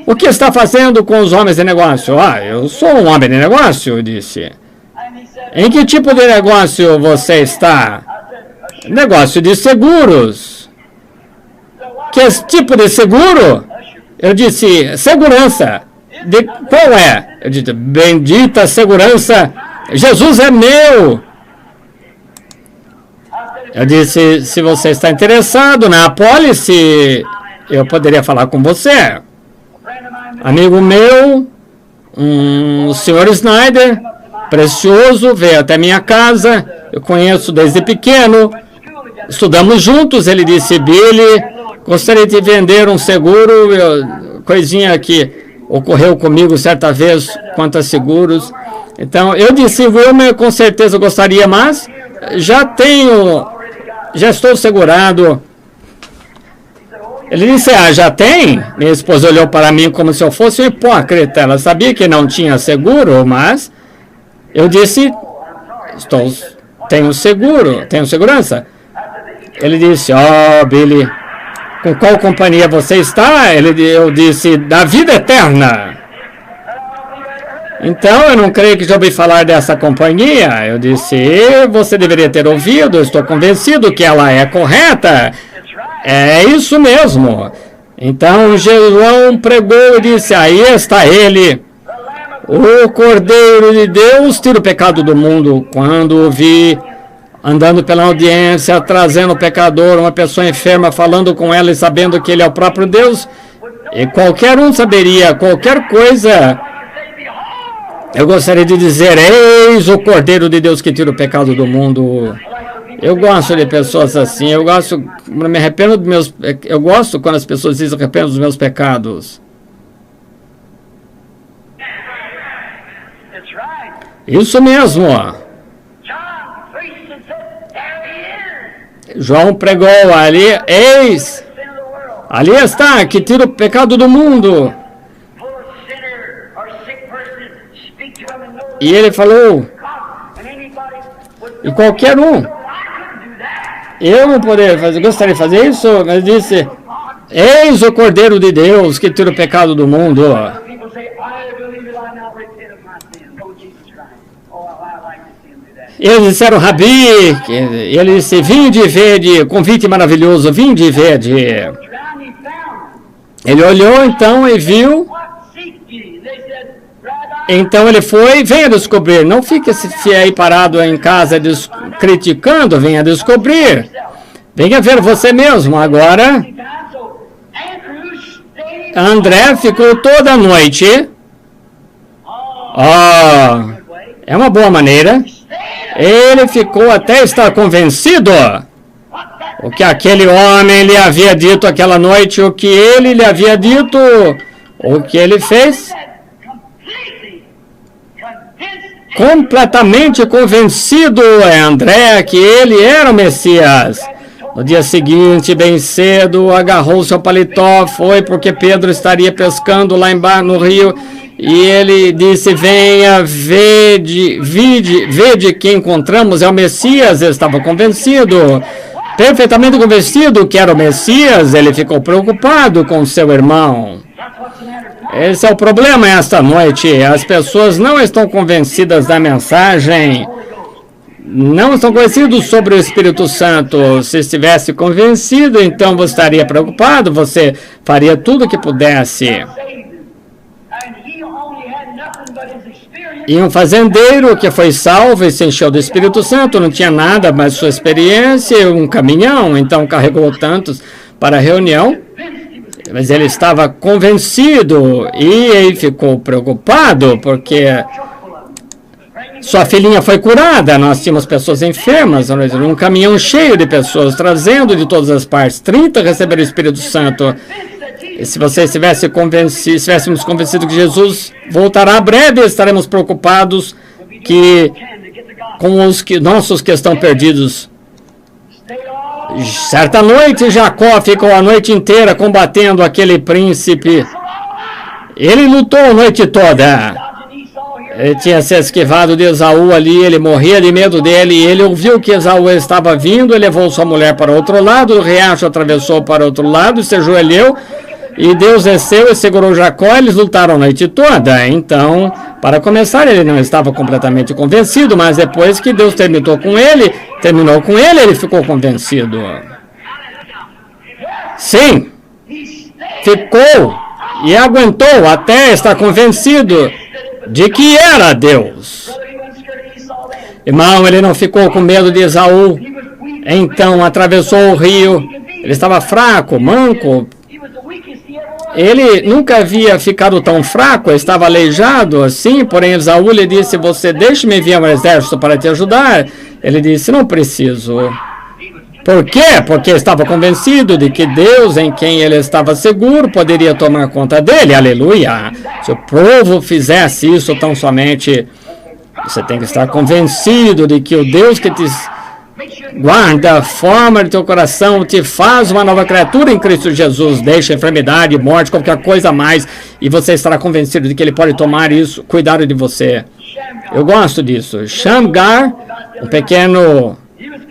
O que está fazendo com os homens de negócio? Ah, eu sou um homem de negócio, eu disse. Em que tipo de negócio você está? Negócio de seguros. Que tipo de seguro? Eu disse, segurança. De qual é? Eu disse, bendita segurança, Jesus é meu. Eu disse, se você está interessado na apólice, eu poderia falar com você. amigo meu, um senhor Snyder, precioso, veio até minha casa, eu conheço desde pequeno, estudamos juntos. Ele disse: Billy, gostaria de vender um seguro, coisinha que ocorreu comigo certa vez quanto a seguros. Então eu disse: Wilmer, com certeza gostaria, mas já estou segurado. Ele disse: já tem? Minha esposa olhou para mim como se eu fosse um hipócrita. Ela sabia que não tinha seguro, mas eu disse: tenho seguro, tenho segurança. Ele disse: Billy, com qual companhia você está? Eu disse: da vida eterna. Então, eu não creio que já ouvi falar dessa companhia. Eu disse: você deveria ter ouvido, eu estou convencido que ela é correta. É isso mesmo. Então, João pregou e disse: aí está ele, o Cordeiro de Deus, tira o pecado do mundo. Quando o vi andando pela audiência, trazendo o pecador, uma pessoa enferma, falando com ela e sabendo que ele é o próprio Deus, e qualquer um saberia qualquer coisa, eu gostaria de dizer: eis o Cordeiro de Deus que tira o pecado do mundo. Eu gosto de pessoas assim. Eu gosto quando as pessoas dizem: arrependo dos meus pecados. Isso mesmo. João pregou ali: eis, ali está, que tira o pecado do mundo. E ele falou: e qualquer um. Eu não gostaria de fazer isso, mas disse: eis o Cordeiro de Deus que tira o pecado do mundo. Eles disseram: Rabi, ele disse: vinde e vede, convite maravilhoso, vinde e vede. Ele olhou então e viu. Então ele foi: venha descobrir, não fique aí parado em casa criticando, venha descobrir. Venha ver você mesmo. Agora, André ficou toda a noite. É uma boa maneira. Ele ficou até estar convencido o que aquele homem lhe havia dito aquela noite, o que ele lhe havia dito, o que ele fez. Completamente convencido André que ele era o Messias. No dia seguinte, bem cedo, agarrou seu paletó, foi porque Pedro estaria pescando lá embaixo no rio, e ele disse: venha, vede que encontramos, é o Messias. Ele estava convencido, perfeitamente convencido que era o Messias. Ele ficou preocupado com seu irmão. Esse é o problema esta noite. As pessoas não estão convencidas da mensagem, não estão convencidos sobre o Espírito Santo. Se estivesse convencido, então você estaria preocupado, você faria tudo o que pudesse. E um fazendeiro que foi salvo e se encheu do Espírito Santo, não tinha nada mas sua experiência, um caminhão, então carregou tantos para a reunião, mas ele estava convencido e ele ficou preocupado porque sua filhinha foi curada. Nós tínhamos pessoas enfermas, um caminhão cheio de pessoas trazendo de todas as partes, 30 receberam o Espírito Santo. E se você estivéssemos convencidos que Jesus voltará breve, estaremos preocupados com os nossos que estão perdidos. Certa noite, Jacó ficou a noite inteira combatendo aquele príncipe. Ele lutou a noite toda. Ele tinha se esquivado de Esaú ali, ele morria de medo dele, e ele ouviu que Esaú estava vindo, ele levou sua mulher para o outro lado, o riacho atravessou para o outro lado, se ajoelhou, e Deus desceu e segurou Jacó. Eles lutaram a noite toda. Então, para começar, ele não estava completamente convencido, mas depois que Deus terminou com ele, ele ficou convencido. Sim, ficou e aguentou até estar convencido de que era Deus. Irmão, ele não ficou com medo de Esaú. Então atravessou o rio. Ele estava fraco, manco. Ele nunca havia ficado tão fraco, estava aleijado assim, porém Esaú lhe disse, você deixe-me enviar um exército para te ajudar. Ele disse, não preciso. Por quê? Porque estava convencido de que Deus, em quem ele estava seguro, poderia tomar conta dele. Aleluia! Se o povo fizesse isso tão somente, você tem que estar convencido de que o Deus que te guarda, forma de teu coração, te faz uma nova criatura em Cristo Jesus, deixa enfermidade, morte, qualquer coisa a mais, e você estará convencido de que ele pode tomar isso, cuidar de você. Eu gosto disso. Shamgar, um pequeno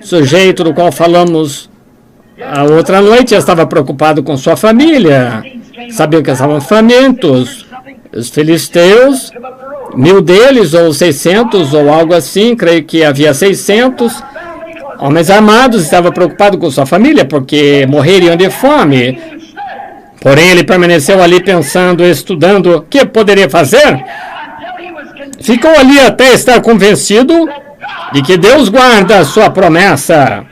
sujeito do qual falamos a outra noite, estava preocupado com sua família, sabia que estavam famintos. Os filisteus, 1000 deles, ou 600, ou algo assim, creio que havia 600 homens armados, estava preocupado com sua família, porque morreriam de fome. Porém, ele permaneceu ali pensando, estudando o que poderia fazer. Ficou ali até estar convencido de que Deus guarda a sua promessa.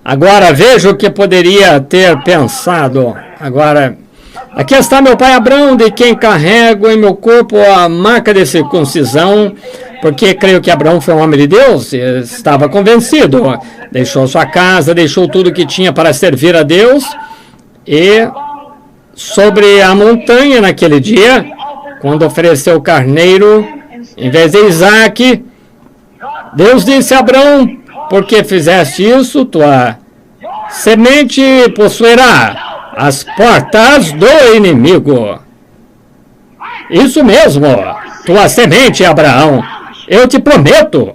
Agora, veja o que poderia ter pensado. Agora, aqui está meu pai Abrão, de quem carrego em meu corpo a marca de circuncisão, porque creio que Abraão foi um homem de Deus, estava convencido, deixou sua casa, deixou tudo que tinha para servir a Deus, e sobre a montanha naquele dia, quando ofereceu o carneiro, em vez de Isaac, Deus disse a Abraão, porque fizeste isso, tua semente possuirá as portas do inimigo. Isso mesmo, tua semente, Abraão. Eu te prometo,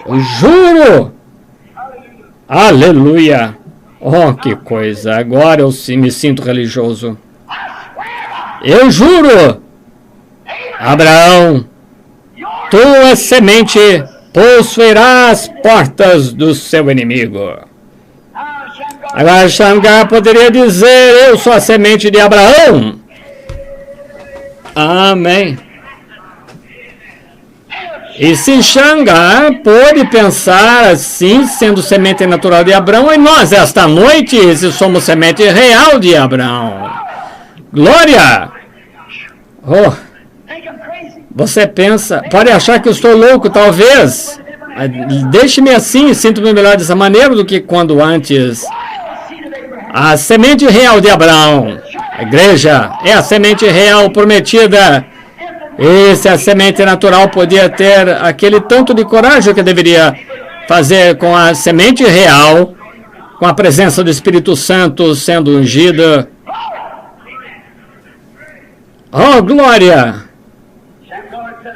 eu juro, aleluia, oh que coisa, agora eu me sinto religioso. Eu juro, Abraão, tua semente possuirá as portas do seu inimigo. Agora Shamgar poderia dizer, eu sou a semente de Abraão. Amém. E se Shamgar pôde pensar assim, sendo semente natural de Abraão, e nós esta noite, se somos semente real de Abraão. Glória! Oh, você pensa, pode achar que eu estou louco, talvez. Deixe-me assim, sinto-me melhor dessa maneira do que quando antes. A semente real de Abraão, a igreja, é a semente real prometida. E se a semente natural podia ter aquele tanto de coragem que deveria fazer com a semente real, com a presença do Espírito Santo sendo ungida. Oh, glória!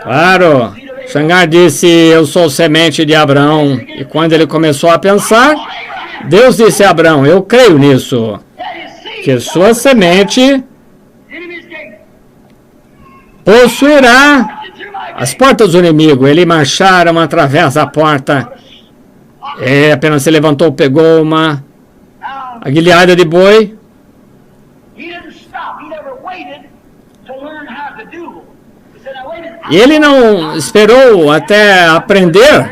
Claro, Shamgar disse, eu sou semente de Abraão. E quando ele começou a pensar, Deus disse a Abraão, eu creio nisso, que sua semente possuirá as portas do inimigo. Ele marcharam através da porta. Apenas se levantou, pegou uma aguilhada de boi. E ele não esperou até aprender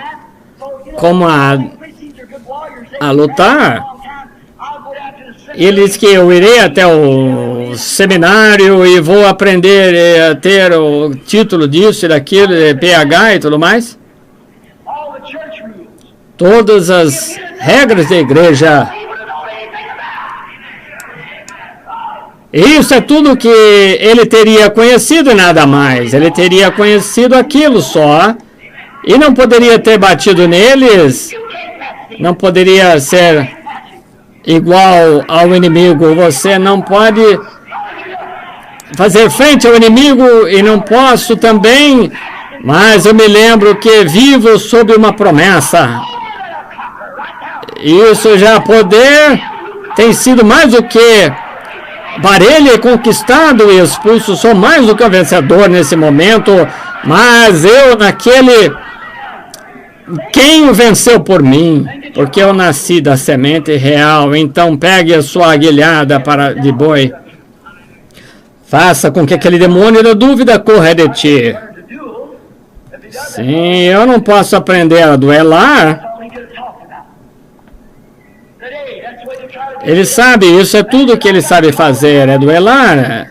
como a lutar. Ele disse que eu irei até o seminário e vou aprender a ter o título disso e daquilo, PH e tudo mais. Todas as regras da igreja. Isso é tudo que ele teria conhecido e nada mais. Ele teria conhecido aquilo só. E não poderia ter batido neles. Não poderia ser igual ao inimigo. Você não pode fazer frente ao inimigo e não posso também. Mas eu me lembro que vivo sob uma promessa. Isso já poder tem sido mais do que Barelha conquistado e expulso, sou mais do que um vencedor nesse momento, mas eu naquele, quem venceu por mim, porque eu nasci da semente real. Então pegue a sua aguilhada de boi, faça com que aquele demônio da dúvida corra de ti. Sim, eu não posso aprender a duelar. Ele sabe, isso é tudo que ele sabe fazer, é duelar.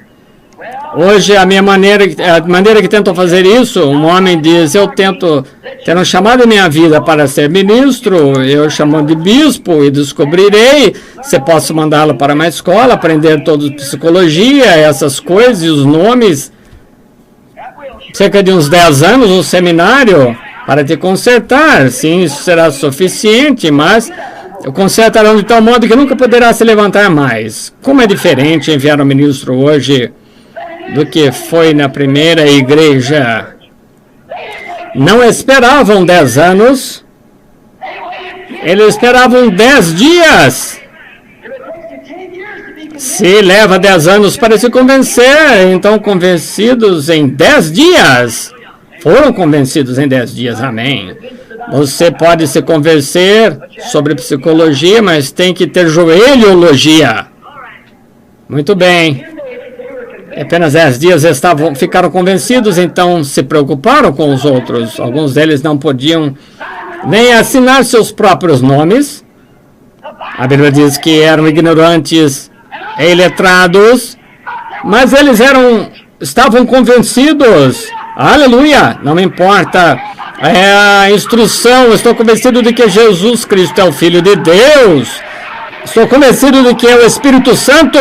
Hoje, a maneira que tentam fazer isso, um homem diz, eu tento ter um chamado em minha vida para ser ministro, eu chamo de bispo e descobrirei se posso mandá-lo para uma escola, aprender toda psicologia, essas coisas, e os nomes, cerca de uns 10 anos, um seminário para te consertar. Sim, isso será suficiente, mas o consertarão de tal modo que nunca poderá se levantar mais. Como é diferente enviar um ministro hoje do que foi na primeira igreja. Não esperavam 10 anos, eles esperavam 10 dias. Se leva 10 anos para se convencer, então convencidos em 10 dias. Foram convencidos em 10 dias, amém. Você pode se convencer sobre psicologia, mas tem que ter joelhologia. Muito bem. Apenas 10 dias ficaram convencidos, então se preocuparam com os outros. Alguns deles não podiam nem assinar seus próprios nomes. A Bíblia diz que eram ignorantes e iletrados, mas eles estavam convencidos. Aleluia! Não me importa a instrução, estou convencido de que Jesus Cristo é o Filho de Deus. Estou convencido de que é o Espírito Santo,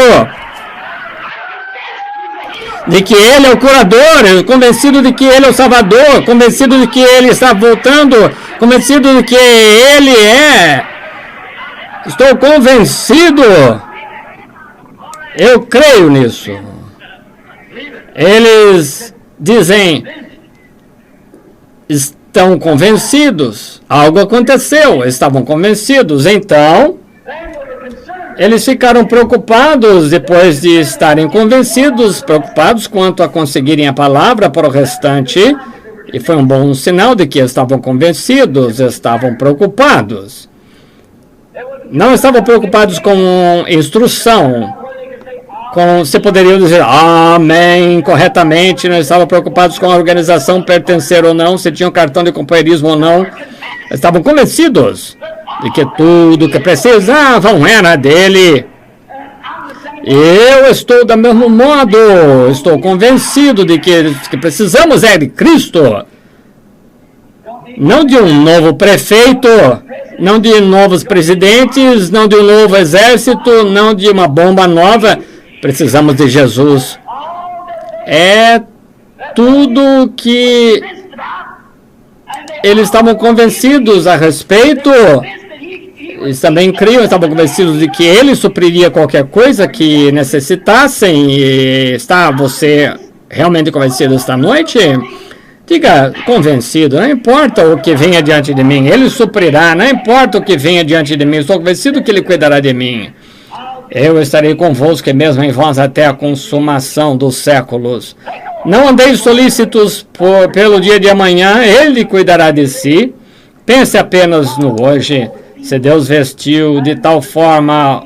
de que Ele é o curador, convencido de que Ele é o Salvador, convencido de que Ele está voltando, convencido de que Ele é. Estou convencido. Eu creio nisso. Eles dizem, estão convencidos. Algo aconteceu, estavam convencidos. Então, eles ficaram preocupados depois de estarem convencidos, preocupados quanto a conseguirem a palavra para o restante. E foi um bom sinal de que estavam convencidos, estavam preocupados. Não estavam preocupados com instrução. Você poderia dizer amém corretamente, não estavam preocupados com a organização pertencer ou não, se tinham cartão de companheirismo ou não. Estavam convencidos de que tudo que precisavam era dele. Eu estou do mesmo modo, estou convencido de que precisamos é de Cristo. Não de um novo prefeito, não de novos presidentes, não de um novo exército, não de uma bomba nova. Precisamos de Jesus. É tudo que eles estavam convencidos a respeito. Eles também criam, estavam convencidos de que Ele supriria qualquer coisa que necessitassem. E está você realmente convencido esta noite? Diga, convencido, não importa o que venha diante de mim, Ele suprirá, não importa o que venha diante de mim, estou convencido que Ele cuidará de mim. Eu estarei convosco e mesmo em vós até a consumação dos séculos. Não andeis solícitos pelo dia de amanhã, Ele cuidará de si. Pense apenas no hoje. Se Deus vestiu de tal forma,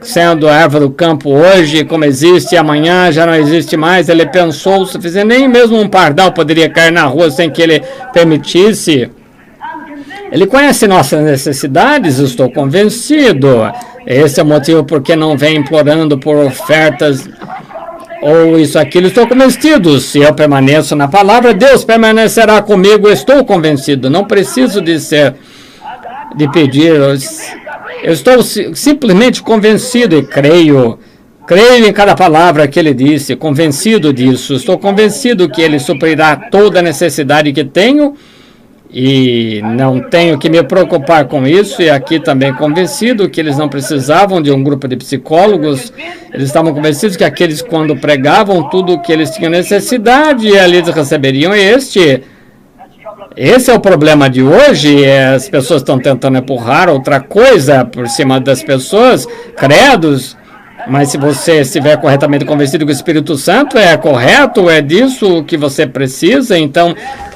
sendo a erva do campo hoje, como existe, amanhã já não existe mais, Ele pensou o suficiente, nem mesmo um pardal poderia cair na rua sem que Ele permitisse. Ele conhece nossas necessidades, estou convencido. Esse é o motivo por que não vem implorando por ofertas ou isso, aquilo. Estou convencido. Se eu permaneço na palavra, Deus permanecerá comigo. Estou convencido. Não preciso de pedir. Eu estou simplesmente convencido e creio. Creio em cada palavra que Ele disse. Convencido disso. Estou convencido que Ele suprirá toda a necessidade que tenho. E não tenho que me preocupar com isso, e aqui também convencido que eles não precisavam de um grupo de psicólogos, eles estavam convencidos que aqueles quando pregavam tudo o que eles tinham necessidade, e ali eles receberiam esse é o problema de hoje, as pessoas estão tentando empurrar outra coisa por cima das pessoas, credos, mas se você estiver corretamente convencido que o Espírito Santo é correto, é disso que você precisa, então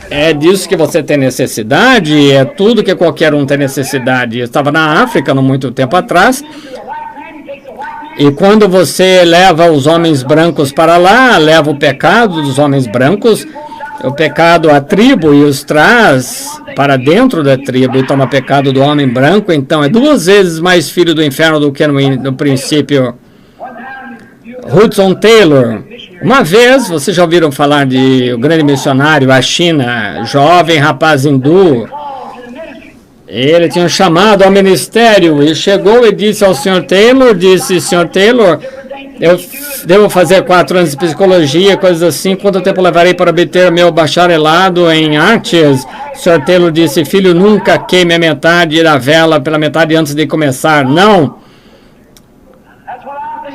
é disso que você tem necessidade, é tudo que qualquer um tem necessidade. Eu estava na África não muito tempo atrás, e quando você leva os homens brancos para lá, leva o pecado dos homens brancos, o pecado à tribo e os traz para dentro da tribo e toma pecado do homem branco, então é 2 vezes mais filho do inferno do que no princípio. Hudson Taylor. Uma vez, vocês já ouviram falar de o grande missionário à China, jovem rapaz hindu. Ele tinha um chamado ao ministério e chegou e disse ao Sr. Taylor, Sr. Taylor, eu devo fazer 4 anos de psicologia, coisas assim, quanto tempo levarei para obter meu bacharelado em artes? O Sr. Taylor disse, filho, nunca queime a metade da vela pela metade antes de começar. Não.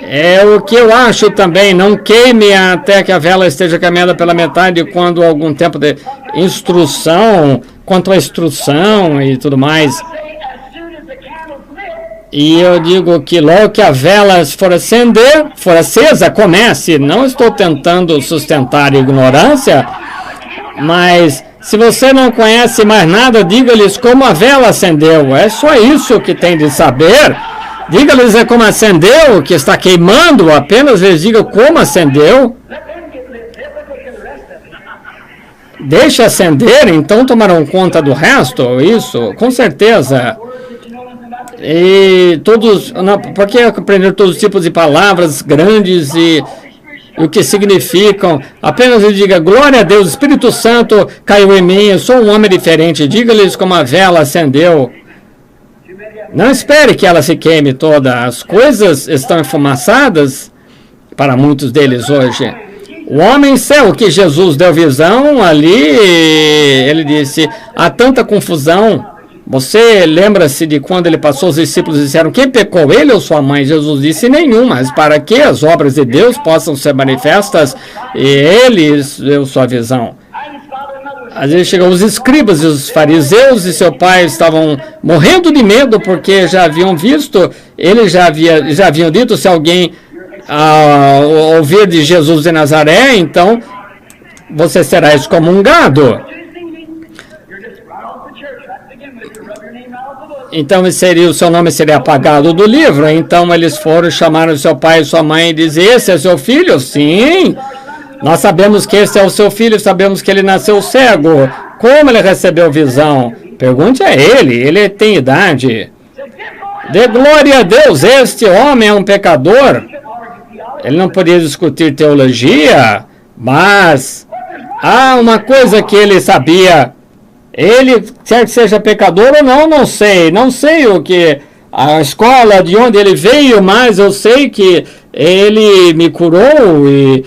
É o que eu acho também, não queime até que a vela esteja caminhada pela metade quando algum tempo de instrução, quanto à instrução e tudo mais. E eu digo que logo que a vela for acesa, comece. Não estou tentando sustentar a ignorância, mas se você não conhece mais nada, diga-lhes como a vela acendeu. É só isso que tem de saber. Diga-lhes como acendeu, que está queimando, apenas lhes diga como acendeu. Deixa acender, então tomarão conta do resto, isso, com certeza. E todos, porque aprender todos os tipos de palavras grandes e o que significam, apenas lhe diga, glória a Deus, Espírito Santo caiu em mim, eu sou um homem diferente, diga-lhes como a vela acendeu. Não espere que ela se queime toda. As coisas estão enfumaçadas para muitos deles hoje. O homem céu que Jesus deu visão ali, ele disse, há tanta confusão. Você lembra-se de quando ele passou, os discípulos disseram, quem pecou, ele ou sua mãe? Jesus disse, nenhum, mas para que as obras de Deus possam ser manifestas, e ele deu sua visão. Às vezes chegam os escribas e os fariseus e seu pai estavam morrendo de medo porque já haviam visto, eles já haviam dito, se alguém ouvir de Jesus de Nazaré, então você será excomungado. Então o seu nome seria apagado do livro. Então eles foram, chamaram seu pai e sua mãe e diziam, esse é seu filho? Sim. Nós sabemos que esse é o seu filho, sabemos que ele nasceu cego. Como ele recebeu visão? Pergunte a ele tem idade. Dê glória a Deus, este homem é um pecador. Ele não podia discutir teologia, mas há uma coisa que ele sabia. Ele, quer que seja pecador ou não, não sei o que, a escola de onde ele veio, mas eu sei que ele me curou e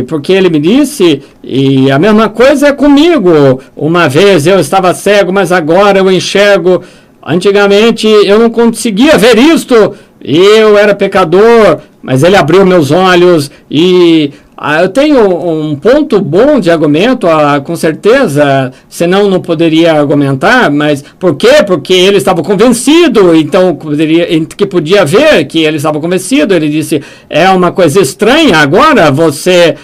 porque ele me disse, e a mesma coisa é comigo. Uma vez eu estava cego, mas agora eu enxergo. Antigamente eu não conseguia ver isto, e eu era pecador, mas ele abriu meus olhos, e eu tenho um ponto bom de argumento, com certeza, senão não poderia argumentar, mas por quê? Porque ele estava convencido, então que podia ver que ele estava convencido. Ele disse, é uma coisa estranha, agora você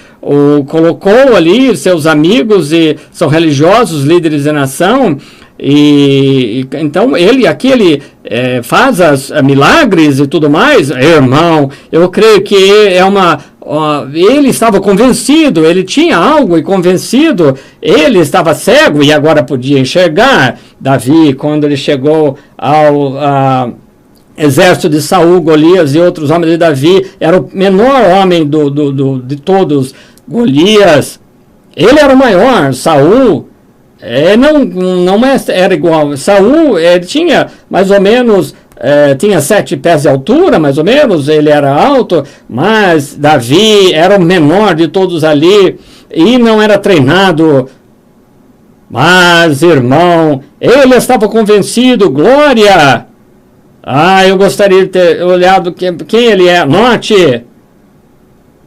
colocou ali seus amigos e são religiosos, líderes da nação, e então ele faz milagres e tudo mais. Irmão, eu creio que ele estava convencido, ele tinha algo e convencido, ele estava cego e agora podia enxergar. Davi, quando ele chegou ao exército de Saul, Golias e outros homens de Davi, era o menor homem de todos. Golias, ele era o maior. Saul não era igual. Saul, ele tinha mais ou menos, tinha 7 pés de altura, mais ou menos, ele era alto, mas Davi era o menor de todos ali e não era treinado. Mas, irmão, ele estava convencido, glória! Eu gostaria de ter olhado quem ele é. Note,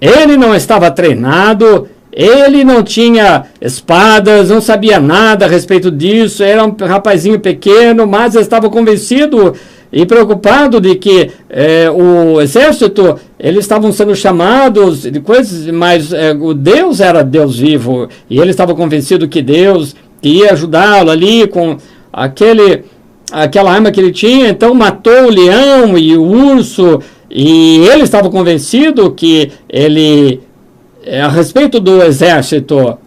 ele não estava treinado, ele não tinha espadas, não sabia nada a respeito disso, era um rapazinho pequeno, mas estava convencido e preocupado de que o exército, eles estavam sendo chamados de coisas, mas o Deus era Deus vivo, e ele estava convencido que Deus ia ajudá-lo ali com aquela arma que ele tinha. Então matou o leão e o urso, e ele estava convencido que ele, a respeito do exército,